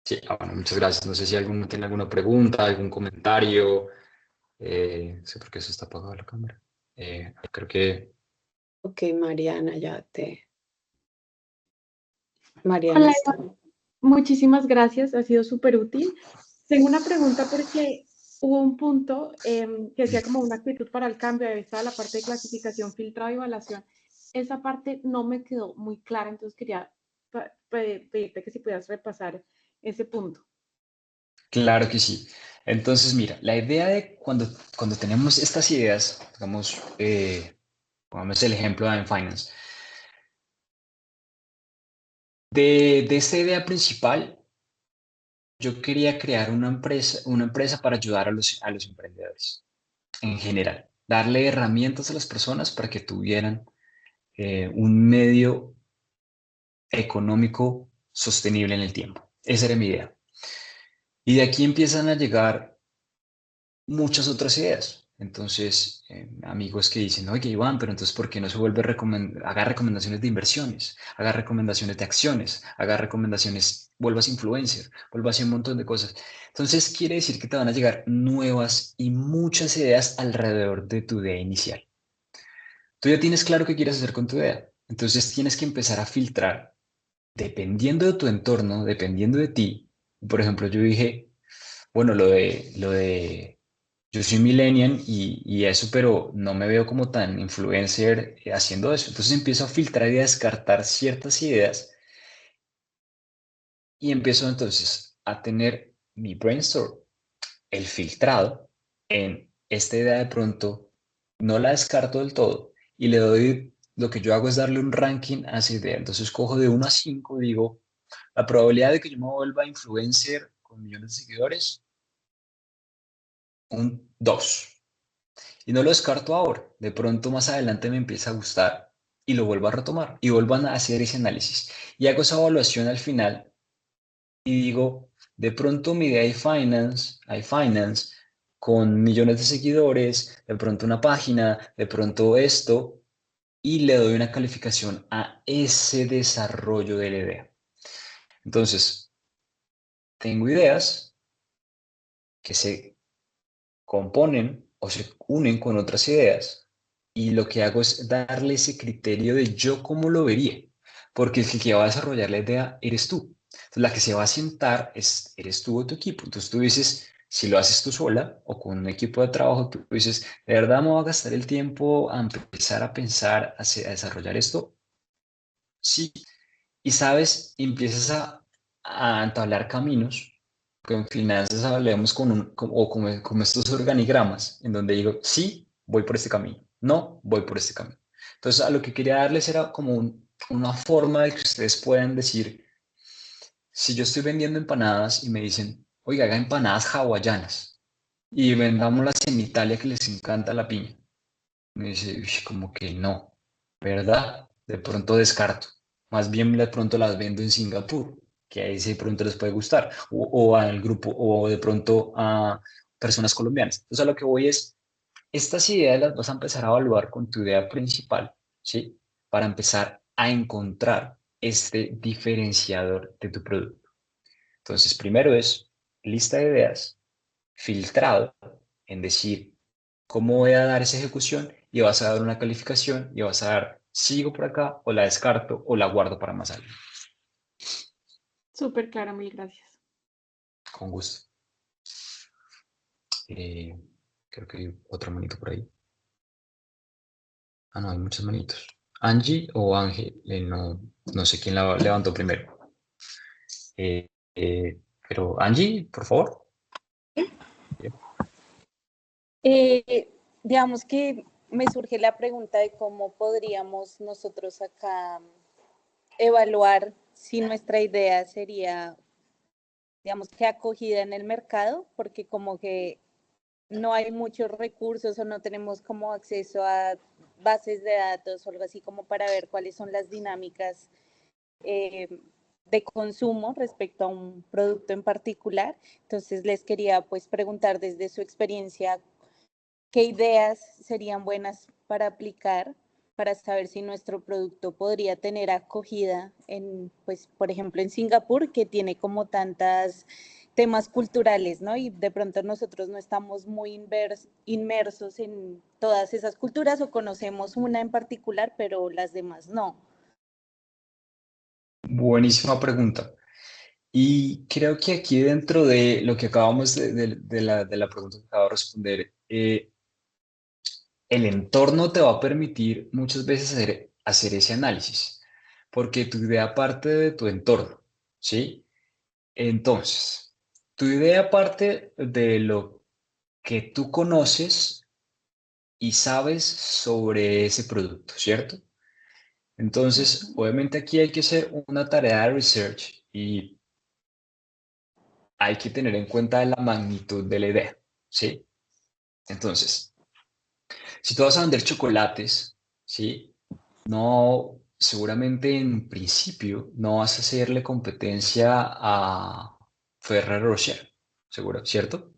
A: Sí, bueno, muchas gracias. No sé si alguno tiene alguna pregunta, algún comentario. No sé por qué se está apagada la cámara. Creo que...
B: Ok, Mariana, Mariana
C: Hola,
B: está.
C: Eva. Muchísimas gracias, ha sido súper útil. Tengo una pregunta porque hubo un punto que decía como una actitud para el cambio, ahí estaba la parte de clasificación, filtrado y evaluación. Esa parte no me quedó muy clara, entonces quería pedirte que si pudieras repasar ese punto.
A: Claro que sí. Entonces, mira, la idea de cuando tenemos estas ideas, digamos, pongamos el ejemplo de en Finance, De esta idea principal, yo quería crear una empresa para ayudar a los emprendedores en general, darle herramientas a las personas para que tuvieran un medio económico sostenible en el tiempo. Esa era mi idea. Y de aquí empiezan a llegar muchas otras ideas. Entonces, amigos que dicen, oye, Iván, pero entonces, ¿por qué no se vuelve haga recomendaciones de inversiones, haga recomendaciones de acciones, haga recomendaciones, vuelvas influencer, vuelvas a un montón de cosas? Entonces, quiere decir que te van a llegar nuevas y muchas ideas alrededor de tu idea inicial. Tú ya tienes claro qué quieres hacer con tu idea. Entonces, tienes que empezar a filtrar dependiendo de tu entorno, dependiendo de ti. Por ejemplo, yo dije, bueno, yo soy millennial y eso, pero no me veo como tan influencer haciendo eso. Entonces empiezo a filtrar y a descartar ciertas ideas y empiezo entonces a tener mi brainstorm, el filtrado en esta idea de pronto, no la descarto del todo y le doy, lo que yo hago es darle un ranking a esa idea. Entonces cojo de 1 a 5, digo, la probabilidad de que yo me vuelva influencer con millones de seguidores, un 2. Y no lo descarto ahora. De pronto más adelante me empieza a gustar y lo vuelvo a retomar y vuelvo a hacer ese análisis. Y hago esa evaluación al final y digo, de pronto mi idea iFinance, con millones de seguidores, de pronto una página, de pronto esto, y le doy una calificación a ese desarrollo de la idea. Entonces, tengo ideas que se componen o se unen con otras ideas y lo que hago es darle ese criterio de yo cómo lo vería, porque el que va a desarrollar la idea eres tú. Entonces, la que se va a sentar eres tú o tu equipo. Entonces tú dices, si lo haces tú sola o con un equipo de trabajo, tú dices, ¿de verdad me voy a gastar el tiempo a empezar a pensar, a desarrollar esto? Sí. Y sabes, empiezas a entablar caminos. Con finanzas hablemos como estos organigramas, en donde digo, sí, voy por este camino, no, voy por este camino. Entonces, a lo que quería darles era como una forma de que ustedes puedan decir, si yo estoy vendiendo empanadas y me dicen, oiga, haga empanadas hawaianas y vendámoslas en Italia que les encanta la piña. Me dice, "Uy, como que no, ¿verdad? De pronto descarto. Más bien de pronto las vendo en Singapur, que ahí sí de pronto les puede gustar. O al grupo, o de pronto a personas colombianas. Entonces a lo que voy es, estas ideas las vas a empezar a evaluar con tu idea principal, ¿sí? Para empezar a encontrar este diferenciador de tu producto. Entonces, primero es lista de ideas, filtrado en decir cómo voy a dar esa ejecución y vas a dar una calificación y vas a dar sigo por acá o la descarto o la guardo para más adelante.
C: Súper claro, mil gracias.
A: Con gusto. Eh, Creo que hay otro manito por ahí. Ah, no, hay muchos manitos. Angie o Ángel, no sé quién la levantó primero. Eh, pero Angie, por favor. Bien.
B: Digamos que me surge la pregunta de cómo podríamos nosotros acá evaluar si nuestra idea sería, digamos, que acogida en el mercado, porque como que no hay muchos recursos o no tenemos como acceso a bases de datos o algo así como para ver cuáles son las dinámicas eh, de consumo respecto a un producto en particular. Entonces les quería pues preguntar desde su experiencia qué ideas serían buenas para aplicar para saber si nuestro producto podría tener acogida en, pues, por ejemplo, en Singapur, que tiene como tantas temas culturales, ¿no? Y de pronto nosotros no estamos muy inmersos en todas esas culturas o conocemos una en particular, pero las demás no.
A: Buenísima pregunta. Y creo que aquí dentro de lo que acabamos de la pregunta que acabo de responder, el entorno te va a permitir muchas veces hacer ese análisis, porque tu idea parte de tu entorno, ¿sí? Entonces, tu idea parte de lo que tú conoces y sabes sobre ese producto, ¿cierto? Entonces, obviamente aquí hay que hacer una tarea de research y hay que tener en cuenta la magnitud de la idea, ¿sí? Entonces, si tú vas a vender chocolates, ¿sí? No, seguramente en principio no vas a hacerle competencia a Ferrero Rocher, seguro, ¿cierto?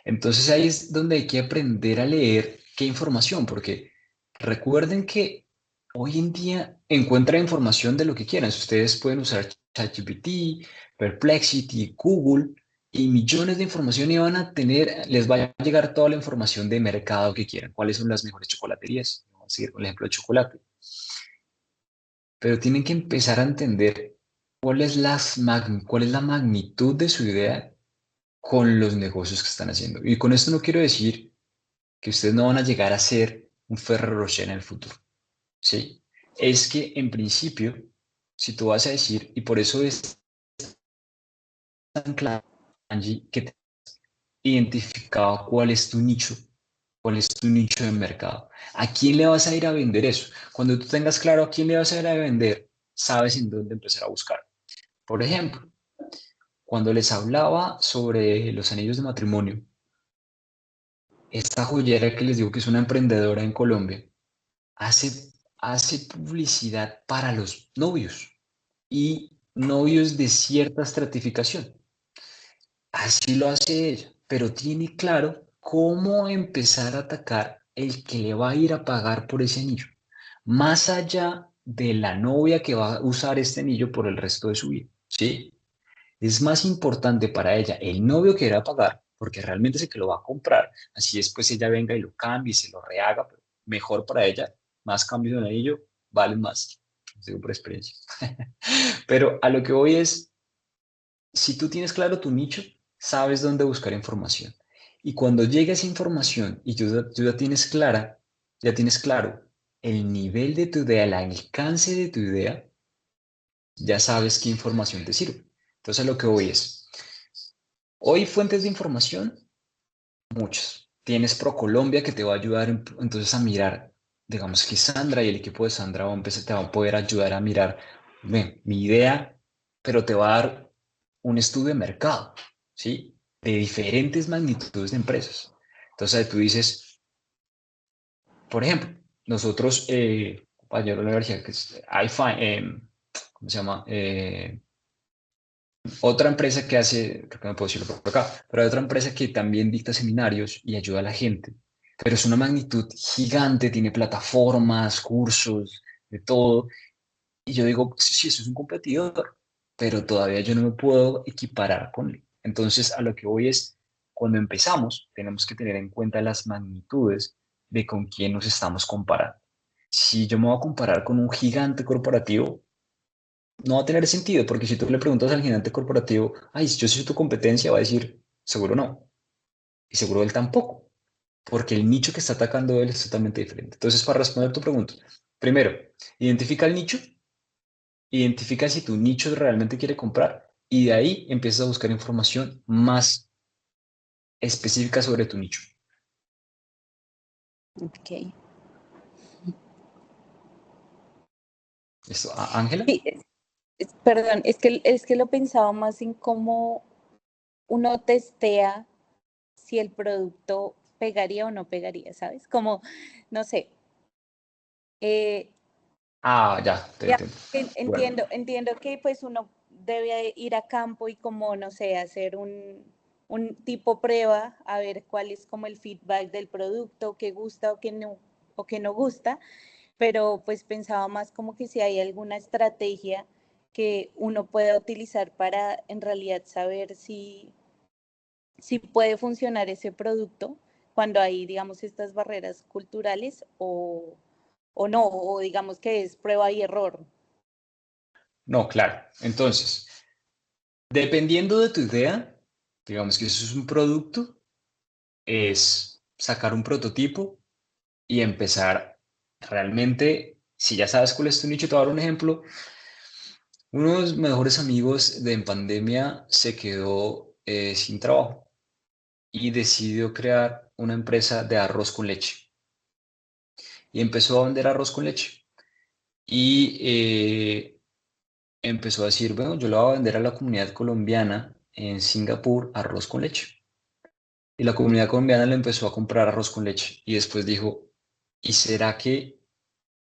A: Entonces ahí es donde hay que aprender a leer qué información, porque recuerden que hoy en día encuentran información de lo que quieran. Ustedes pueden usar ChatGPT, Perplexity, Google y millones de información y van a tener, les va a llegar toda la información de mercado que quieran. ¿Cuáles son las mejores chocolaterías? Vamos a seguir con el ejemplo de chocolate. Pero tienen que empezar a entender cuál es la magnitud de su idea con los negocios que están haciendo. Y con esto no quiero decir que ustedes no van a llegar a ser un Ferrero Rocher en el futuro, ¿sí? Es que en principio, si tú vas a decir, y por eso es tan claro, Angie, que te identificado cuál es tu nicho de mercado. ¿A quién le vas a ir a vender eso? Cuando tú tengas claro a quién le vas a ir a vender, sabes en dónde empezar a buscar. Por ejemplo, cuando les hablaba sobre los anillos de matrimonio, esta joyera que les digo que es una emprendedora en Colombia, hace publicidad para los novios y novios de cierta estratificación. Así lo hace ella, pero tiene claro cómo empezar a atacar el que le va a ir a pagar por ese anillo, más allá de la novia que va a usar este anillo por el resto de su vida, ¿sí? Es más importante para ella el novio que irá a pagar, porque realmente es el que lo va a comprar. Así después ella venga y lo cambie y se lo rehaga, pero mejor para ella, más cambios de un anillo valen más, digo por experiencia. Pero a lo que voy es, si tú tienes claro tu nicho, sabes dónde buscar información. Y cuando llega esa información y tú ya tienes ya tienes claro el nivel de tu idea, el alcance de tu idea, ya sabes qué información te sirve. Entonces a lo que voy es, hoy fuentes de información, muchas. Tienes ProColombia que te va a ayudar entonces a mirar, digamos que Sandra y el equipo de Sandra te va a poder ayudar a mirar mi idea, pero te va a dar un estudio de mercado, ¿sí? De diferentes magnitudes de empresas. Entonces tú dices, por ejemplo, nosotros, compañero de la universidad, que es ¿cómo se llama? Otra empresa que hace, creo que no puedo decirlo por acá, pero hay otra empresa que también dicta seminarios y ayuda a la gente, pero es una magnitud gigante, tiene plataformas, cursos, de todo. Y yo digo, sí, sí, eso es un competidor, pero todavía yo no me puedo equiparar con él. Entonces, a lo que voy es, cuando empezamos, tenemos que tener en cuenta las magnitudes de con quién nos estamos comparando. Si yo me voy a comparar con un gigante corporativo, no va a tener sentido, porque si tú le preguntas al gigante corporativo, ay, si yo soy tu competencia, va a decir, seguro no, y seguro él tampoco, porque el nicho que está atacando él es totalmente diferente. Entonces, para responder tu pregunta, primero, identifica el nicho, identifica si tu nicho realmente quiere comprar, y de ahí empiezas a buscar información más específica sobre tu nicho.
B: Ok.
A: ¿Esto, Ángela?
B: Sí, perdón, es que lo pensaba más en cómo uno testea si el producto pegaría o no pegaría, ¿sabes? Como, no sé, eh,
A: Ah, ya, te
B: ya,
A: entiendo. Bueno,
B: entiendo que pues uno debe ir a campo y como, no sé, hacer un tipo prueba a ver cuál es como el feedback del producto, qué gusta o qué no gusta, pero pues pensaba más como que si hay alguna estrategia que uno pueda utilizar para en realidad saber si puede funcionar ese producto cuando hay, digamos, estas barreras culturales o no, o digamos que es prueba y error.
A: no, claro. Entonces, dependiendo de tu idea, digamos que eso es un producto, es sacar un prototipo y empezar realmente, si ya sabes cuál es tu nicho, te voy a dar un ejemplo. Uno de los mejores amigos de en pandemia se quedó sin trabajo y decidió crear una empresa de arroz con leche y empezó a vender arroz con leche. y empezó a decir, bueno, yo le voy a vender a la comunidad colombiana en Singapur arroz con leche. Y la comunidad colombiana le empezó a comprar arroz con leche. Y después dijo, ¿y será que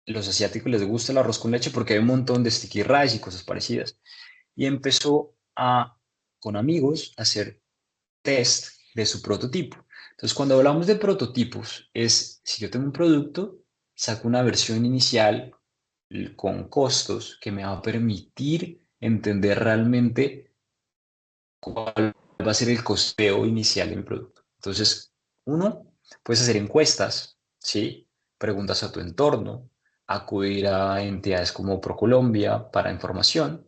A: los asiáticos les gusta el arroz con leche? Porque hay un montón de sticky rice y cosas parecidas. Y empezó a, con amigos, a hacer test de su prototipo. Entonces, cuando hablamos de prototipos, es si yo tengo un producto, saco una versión inicial con costos que me va a permitir entender realmente cuál va a ser el costeo inicial de mi producto. Entonces, uno, puedes hacer encuestas, ¿sí? Preguntas a tu entorno, acudir a entidades como ProColombia para información.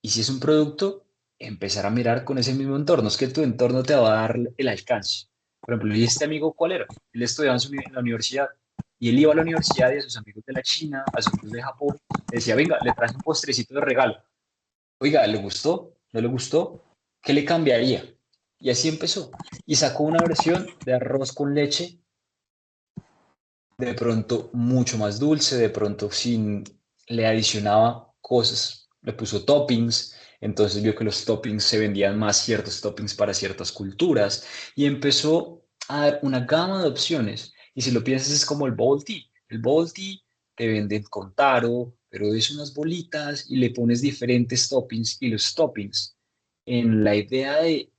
A: Y si es un producto, empezar a mirar con ese mismo entorno. Es que tu entorno te va a dar el alcance. Por ejemplo, ¿y este amigo cuál era? Él estudiaba en la universidad y él iba a la universidad y a sus amigos de la China, a sus amigos de Japón, le decía, venga, le traje un postrecito de regalo. Oiga, ¿le gustó? ¿No le gustó? ¿Qué le cambiaría? Y así empezó. Y sacó una versión de arroz con leche, de pronto mucho más dulce, de pronto sin, le adicionaba cosas, le puso toppings, entonces vio que los toppings se vendían más ciertos toppings para ciertas culturas y empezó a dar una gama de opciones. Y si lo piensas es como el bowl tea. El bowl tea te venden con taro, pero es unas bolitas y le pones diferentes toppings y los toppings en la idea de,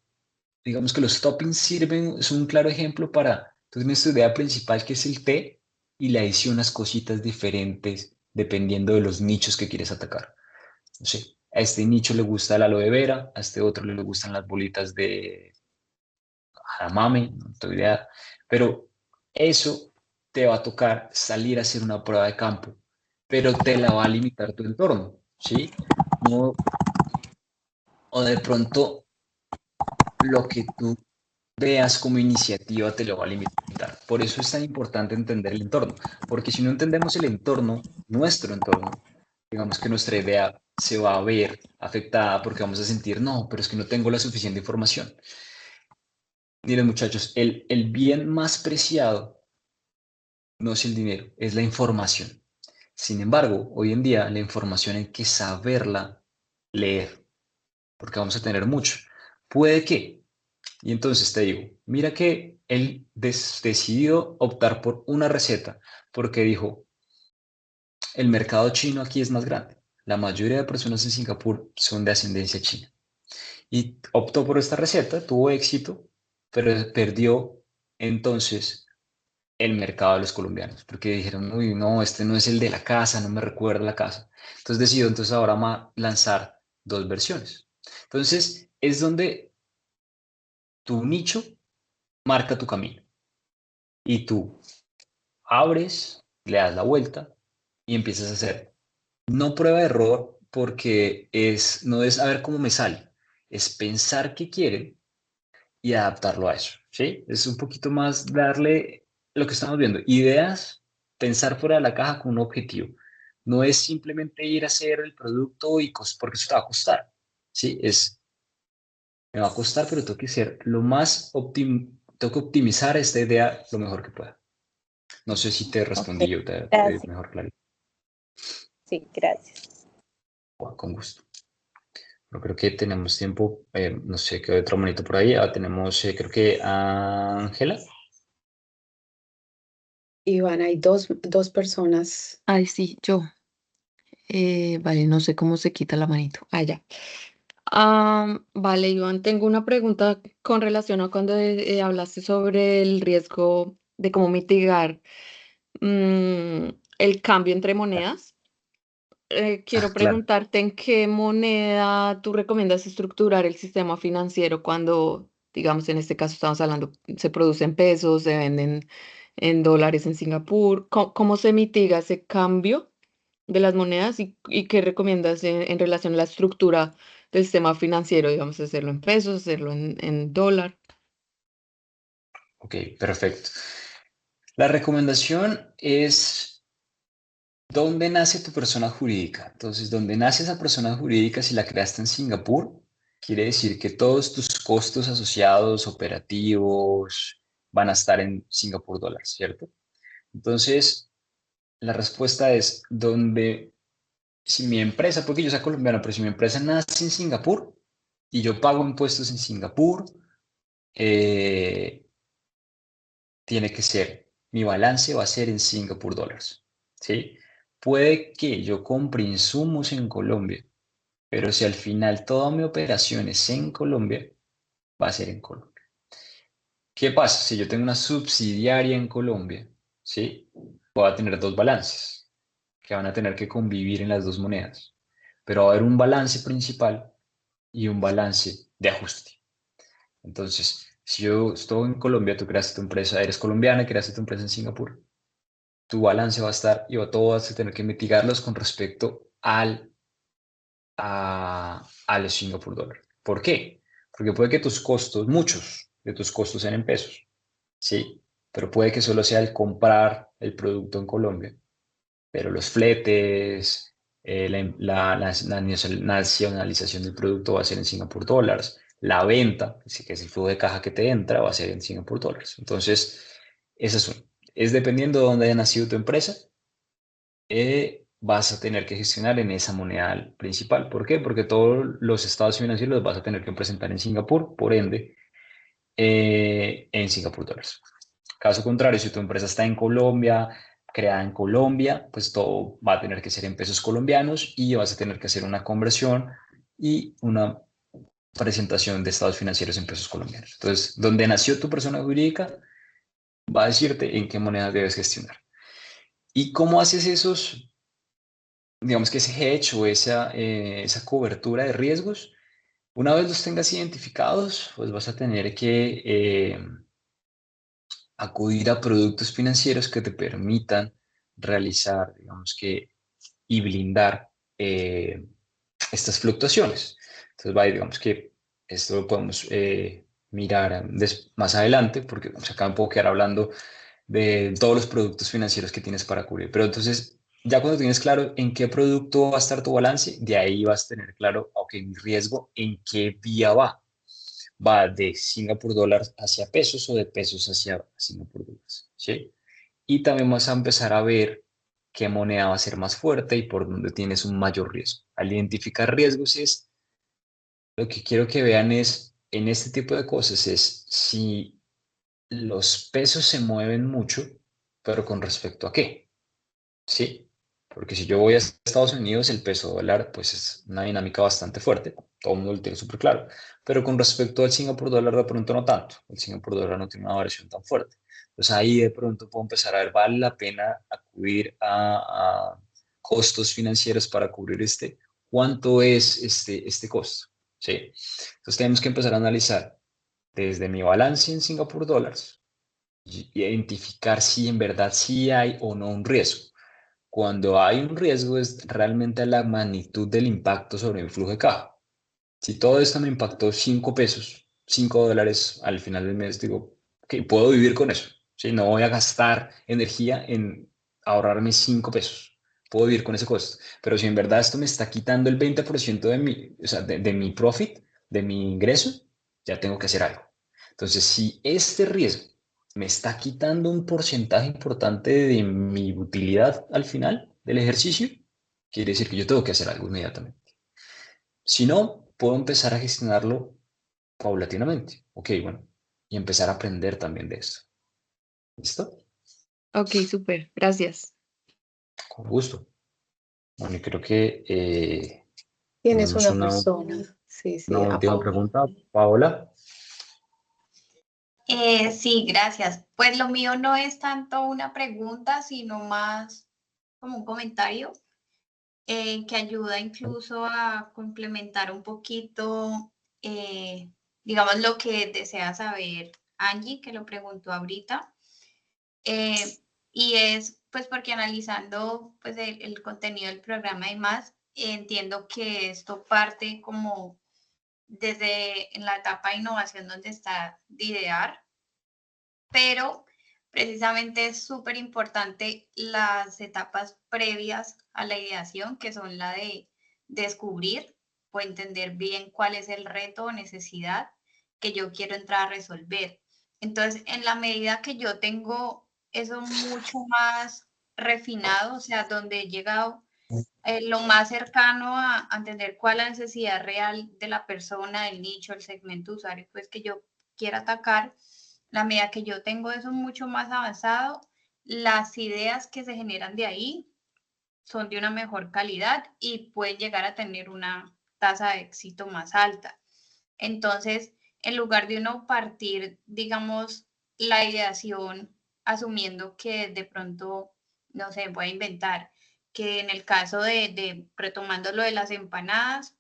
A: digamos que los toppings sirven, es un claro ejemplo para, entonces nuestra idea principal que es el té y le adicionas cositas diferentes dependiendo de los nichos que quieres atacar. No sé, a este nicho le gusta el aloe vera, a este otro le gustan las bolitas de Hadamame, no tengo idea, pero eso te va a tocar salir a hacer una prueba de campo, pero te la va a limitar tu entorno, ¿sí? No, o de pronto lo que tú veas como iniciativa te lo va a limitar. Por eso es tan importante entender el entorno, porque si no entendemos el entorno, nuestro entorno, digamos que nuestra idea se va a ver afectada porque vamos a sentir, no, pero es que no tengo la suficiente información. Miren muchachos, el bien más preciado no es el dinero, es la información. Sin embargo, hoy en día la información hay que saberla leer, porque vamos a tener mucho. Puede que Y entonces te digo, mira que él decidió optar por una receta porque dijo, el mercado chino aquí es más grande. La mayoría de personas en Singapur son de ascendencia china. Y optó por esta receta, tuvo éxito, pero perdió entonces el mercado de los colombianos, porque dijeron, uy, no, este no es el de la casa, no me recuerda la casa. Entonces decidió entonces ahora lanzar dos versiones. Entonces es donde tu nicho marca tu camino. Y tú abres, le das la vuelta y empiezas a hacer. No prueba de error porque no es a ver cómo me sale, es pensar qué quieren y adaptarlo a eso, ¿sí? Es un poquito más darle lo que estamos viendo, ideas, pensar fuera de la caja con un objetivo. No es simplemente ir a hacer el producto porque eso te va a costar, ¿sí? Me va a costar, pero tengo que ser lo más tengo que optimizar esta idea lo mejor que pueda. No sé si te
B: Ok,
A: respondí yo, te di
B: gracias.
A: mejor claridad.
B: Sí, gracias.
A: Con gusto. Yo creo que tenemos tiempo, no sé qué otro monito por ahí. Tenemos, creo que a Ángela.
D: Iván, hay dos personas.
E: Ay, sí, yo. Vale, no sé cómo se quita la manito. Ah, ya. Vale, Iván, tengo una pregunta con relación a cuando hablaste sobre el riesgo de cómo mitigar mm, el cambio entre monedas. Quiero
A: Claro.
E: preguntarte en qué moneda tú recomiendas estructurar el sistema financiero cuando, digamos, en este caso estamos hablando, se producen pesos, se venden en dólares en Singapur. ¿Cómo se mitiga ese cambio de las monedas y qué recomiendas en relación a la estructura del sistema financiero? Digamos, hacerlo en pesos, hacerlo en dólar.
A: Ok, perfecto. La recomendación es dónde nace tu persona jurídica. Entonces, donde nace esa persona jurídica, si la creaste en Singapur, quiere decir que todos tus costos asociados, operativos, van a estar en Singapur dólares, ¿cierto? Entonces, la respuesta es si mi empresa, porque yo soy colombiano, pero si mi empresa nace en Singapur y yo pago impuestos en Singapur, tiene que ser, mi balance va a ser en Singapur dólares, ¿sí? Puede que yo compre insumos en Colombia, pero si al final toda mi operación es en Colombia, va a ser en Colombia. ¿Qué pasa? Si yo tengo una subsidiaria en Colombia, ¿sí? Voy a tener dos balances que van a tener que convivir en las dos monedas, pero va a haber un balance principal y un balance de ajuste. Entonces, si yo estoy en Colombia, tú creaste tu empresa, eres colombiana, creaste tu empresa en Singapur, tu balance va a estar y todo vas a tener que mitigarlos con respecto al Singapur dólar. ¿Por qué? Porque puede que tus costos, muchos de tus costos sean en pesos, ¿sí? Pero puede que solo sea el comprar el producto en Colombia, pero los fletes, la nacionalización del producto va a ser en Singapur dólares, la venta, que es el flujo de caja que te entra, va a ser en Singapur dólares. Entonces, esa es dependiendo de dónde haya nacido tu empresa, vas a tener que gestionar en esa moneda principal. ¿Por qué? Porque todos los estados financieros los vas a tener que presentar en Singapur, por ende, en Singapur dólares. Caso contrario, si tu empresa está en Colombia, creada en Colombia, pues todo va a tener que ser en pesos colombianos y vas a tener que hacer una conversión y una presentación de estados financieros en pesos colombianos. Entonces, donde nació tu persona jurídica, va a decirte en qué moneda debes gestionar. ¿Y cómo haces esos, digamos que ese hedge o esa cobertura de riesgos? Una vez los tengas identificados, pues vas a tener que acudir a productos financieros que te permitan realizar, digamos que, y blindar estas fluctuaciones. Entonces, vaya, digamos que esto lo podemos mirar más adelante, porque acá me puedo quedar hablando de todos los productos financieros que tienes para cubrir. Pero entonces, ya cuando tienes claro en qué producto va a estar tu balance, de ahí vas a tener claro, ok, mi riesgo, en qué vía va. Va de Singapur dólares hacia pesos o de pesos hacia Singapur dólares, ¿sí? Y también vas a empezar a ver qué moneda va a ser más fuerte y por dónde tienes un mayor riesgo. Al identificar riesgos lo que quiero que vean es, en este tipo de cosas, es si los pesos se mueven mucho, pero con respecto a qué, ¿sí? Porque si yo voy a Estados Unidos, el peso dólar, pues es una dinámica bastante fuerte, todo el mundo lo tiene súper claro, pero con respecto al Singapur dólar, de pronto no tanto, el Singapur dólar no tiene una variación tan fuerte. Entonces ahí de pronto puedo empezar a ver, ¿vale la pena acudir a costos financieros para cubrir cuánto es este costo? ¿Sí? Entonces tenemos que empezar a analizar desde mi balance en Singapur dólares, y identificar si en verdad sí hay o no un riesgo. Cuando hay un riesgo es realmente la magnitud del impacto sobre el flujo de caja. Si todo esto me impactó 5 pesos, 5 dólares al final del mes, digo, que puedo vivir con eso. ¿Sí? No voy a gastar energía en ahorrarme 5 pesos. Puedo vivir con ese costo. Pero si en verdad esto me está quitando el 20% de mi, o sea, de mi profit, de mi ingreso, ya tengo que hacer algo. Entonces, si este riesgo me está quitando un porcentaje importante de mi utilidad al final del ejercicio, quiere decir que yo tengo que hacer algo inmediatamente. Si no, puedo empezar a gestionarlo paulatinamente. Ok, bueno, y empezar a aprender también de esto. ¿Listo?
E: Ok, súper, gracias.
A: Con gusto. Bueno, y creo que
D: Tienes
A: tenemos
D: una persona. Sí,
A: una
D: sí, a
A: última
D: Paula.
A: pregunta. Paola.
F: Sí, gracias. Pues lo mío no es tanto una pregunta, sino más como un comentario que ayuda incluso a complementar un poquito, digamos, lo que desea saber Angie, que lo preguntó ahorita. Y es, pues, porque analizando pues, el contenido del programa y más, entiendo que esto parte como desde en la etapa de innovación donde está de idear, pero precisamente es súper importante las etapas previas a la ideación, que son la de descubrir o entender bien cuál es el reto o necesidad que yo quiero entrar a resolver. Entonces, en la medida que yo tengo eso mucho más refinado, o sea, donde he llegado lo más cercano a entender cuál es la necesidad real de la persona, del nicho, el segmento de usuario, pues que yo quiera atacar. La medida que yo tengo eso mucho más avanzado, las ideas que se generan de ahí son de una mejor calidad y pueden llegar a tener una tasa de éxito más alta. Entonces, en lugar de uno partir, digamos, la ideación asumiendo que de pronto, no sé, voy a inventar, que en el caso retomando lo de las empanadas,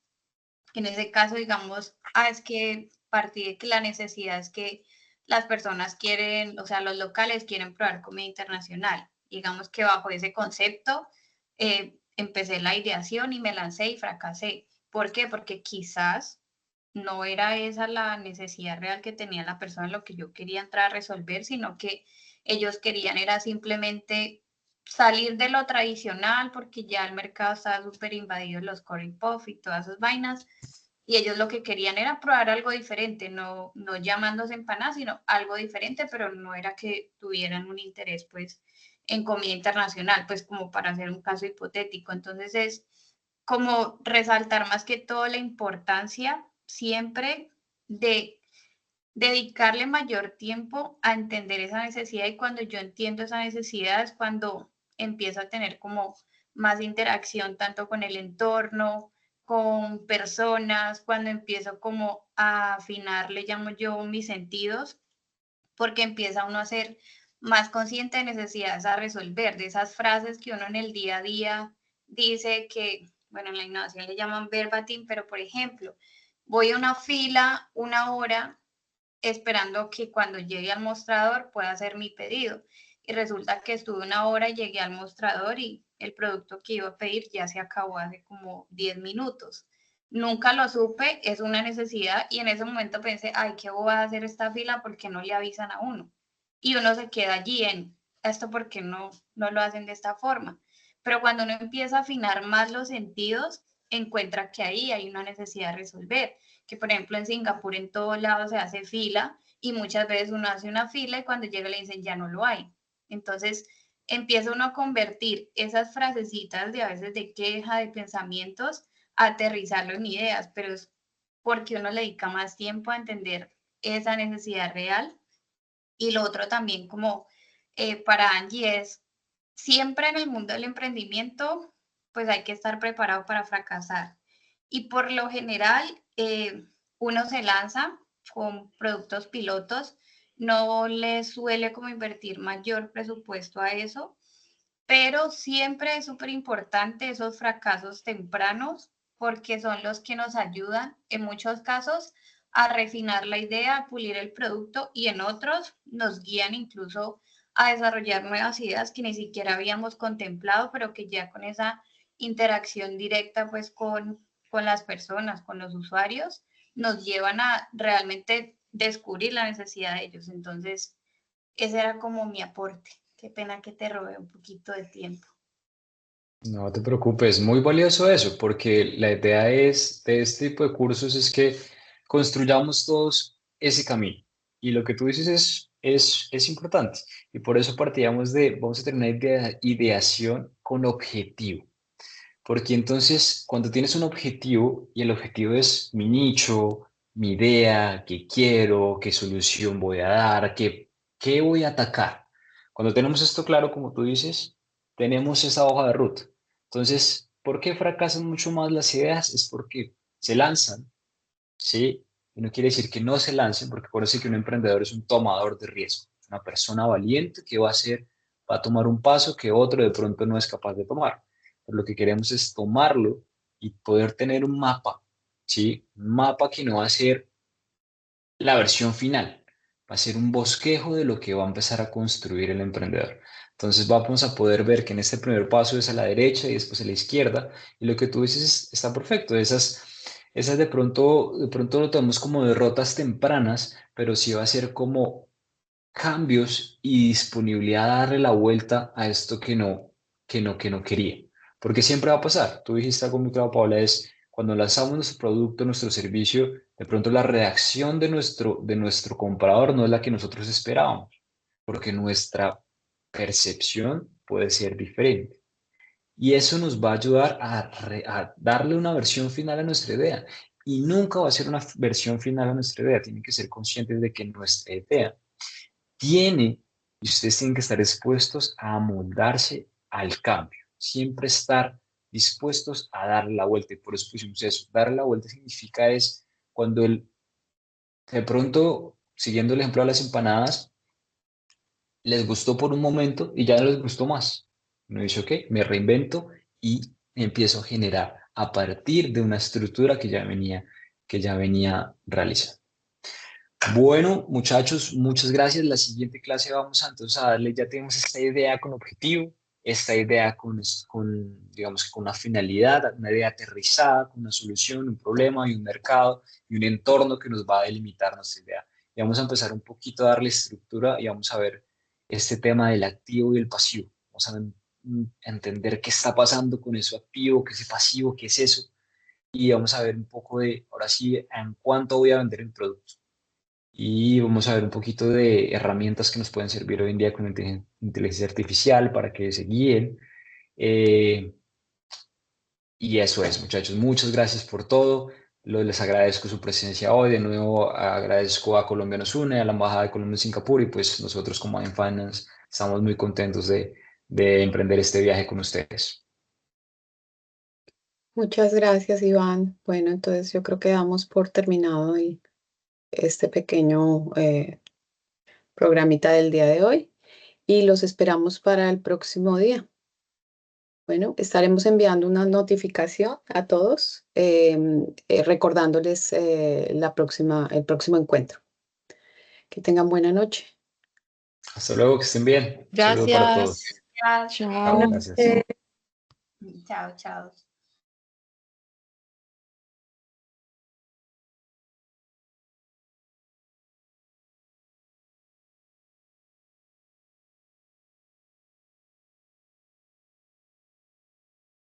F: que en ese caso, digamos, es que partí de que la necesidad es que las personas quieren, o sea, los locales quieren probar comida internacional. Digamos que bajo ese concepto empecé la ideación y me lancé y fracasé. ¿Por qué? Porque quizás no era esa la necesidad real que tenía la persona, lo que yo quería entrar a resolver, sino que ellos querían era simplemente salir de lo tradicional porque ya el mercado estaba súper invadido, los curry puff y todas esas vainas, y ellos lo que querían era probar algo diferente, no llamándose empanadas, sino algo diferente, pero no era que tuvieran un interés pues en comida internacional, pues como para hacer un caso hipotético. Entonces es como resaltar más que todo la importancia siempre de dedicarle mayor tiempo a entender esa necesidad, y cuando yo entiendo esa necesidad es cuando empiezo a tener como más interacción tanto con el entorno, con personas, cuando empiezo como a afinar, le llamo yo, mis sentidos, porque empieza uno a ser más consciente de necesidades a resolver, de esas frases que uno en el día a día dice que, bueno, en la innovación le llaman verbatim, pero por ejemplo, voy a una fila una hora esperando que cuando llegue al mostrador pueda hacer mi pedido. Y resulta que estuve una hora y llegué al mostrador y el producto que iba a pedir ya se acabó hace como 10 minutos. Nunca lo supe, es una necesidad, y en ese momento pensé, ay, ¿qué voy a hacer esta fila? Porque no le avisan a uno. Y uno se queda allí en esto porque no lo hacen de esta forma. Pero cuando uno empieza a afinar más los sentidos, encuentra que ahí hay una necesidad de resolver, que por ejemplo en Singapur en todos lados se hace fila y muchas veces uno hace una fila y cuando llega le dicen ya no lo hay. Entonces empieza uno a convertir esas frasecitas de a veces de queja, de pensamientos, a aterrizarlo en ideas, pero es porque uno le dedica más tiempo a entender esa necesidad real. Y lo otro también como para Angie es, siempre en el mundo del emprendimiento, pues hay que estar preparado para fracasar. Y por lo general, uno se lanza con productos pilotos, no le suele como invertir mayor presupuesto a eso, pero siempre es súper importante esos fracasos tempranos porque son los que nos ayudan en muchos casos a refinar la idea, a pulir el producto, y en otros nos guían incluso a desarrollar nuevas ideas que ni siquiera habíamos contemplado, pero que ya con esa interacción directa pues con las personas, con los usuarios, nos llevan a realmente descubrir la necesidad de ellos. Entonces, ese era como mi aporte. Qué pena que te robé un poquito de tiempo.
A: No te preocupes, muy valioso eso, porque la idea es de este tipo de cursos es que construyamos todos ese camino. Y lo que tú dices es importante. Y por eso partíamos de, vamos a tener una ideación con objetivo. Porque entonces, cuando tienes un objetivo y el objetivo es mi nicho, mi idea, qué quiero, qué solución voy a dar, qué voy a atacar. Cuando tenemos esto claro, como tú dices, tenemos esa hoja de ruta. Entonces, ¿por qué fracasan mucho más las ideas? Es porque se lanzan, ¿sí? Y no quiere decir que no se lancen, porque por eso que un emprendedor es un tomador de riesgo, una persona valiente que va a tomar un paso que otro de pronto no es capaz de tomar. Pero lo que queremos es tomarlo y poder tener un mapa, ¿sí? Un mapa que no va a ser la versión final, va a ser un bosquejo de lo que va a empezar a construir el emprendedor. Entonces vamos a poder ver que en este primer paso es a la derecha y después a la izquierda, y lo que tú dices está perfecto. Esas de pronto lo tenemos como derrotas tempranas, pero sí va a ser como cambios y disponibilidad a darle la vuelta a esto que no quería. Porque siempre va a pasar. Tú dijiste algo muy claro, Paula, es cuando lanzamos nuestro producto, nuestro servicio, de pronto la reacción de nuestro comprador no es la que nosotros esperábamos, porque nuestra percepción puede ser diferente. Y eso nos va a ayudar a darle una versión final a nuestra idea. Y nunca va a ser una versión final a nuestra idea. Tienen que ser conscientes de que nuestra idea y ustedes tienen que estar dispuestos a amoldarse al cambio. Siempre estar dispuestos a darle la vuelta. Y por eso pusimos eso. Darle la vuelta significa es cuando de pronto, siguiendo el ejemplo de las empanadas, les gustó por un momento y ya no les gustó más. Uno dice, ok, me reinvento y empiezo a generar a partir de una estructura que ya venía realizando. Bueno, muchachos, muchas gracias. La siguiente clase vamos a entonces a darle, ya tenemos esta idea con objetivo, esta idea digamos, con una finalidad, una idea aterrizada, con una solución, un problema y un mercado y un entorno que nos va a delimitar nuestra idea. Y vamos a empezar un poquito a darle estructura y vamos a ver este tema del activo y el pasivo. Vamos a entender qué está pasando con eso activo, qué es ese pasivo, qué es eso. Y vamos a ver un poco de, ahora sí, en cuánto voy a vender el producto. Y vamos a ver un poquito de herramientas que nos pueden servir hoy en día con inteligencia artificial para que se guíen. Eh, y eso es, muchachos. Muchas gracias por todo. Les agradezco su presencia hoy. De nuevo, agradezco a Colombia Nos Une, a la Embajada de Colombia en Singapur y pues nosotros como Ant Finance estamos muy contentos de emprender este viaje con ustedes.
D: Muchas gracias, Iván. Bueno, entonces yo creo que damos por terminado este pequeño programita del día de hoy y los esperamos para el próximo día. Bueno, estaremos enviando una notificación a todos recordándoles el próximo encuentro. Que tengan buena noche.
A: Hasta luego, que estén bien. Un saludo para todos.
E: Gracias.
F: Gracias.
A: Chao,
E: Chao.
A: gracias.
F: Chao, chao.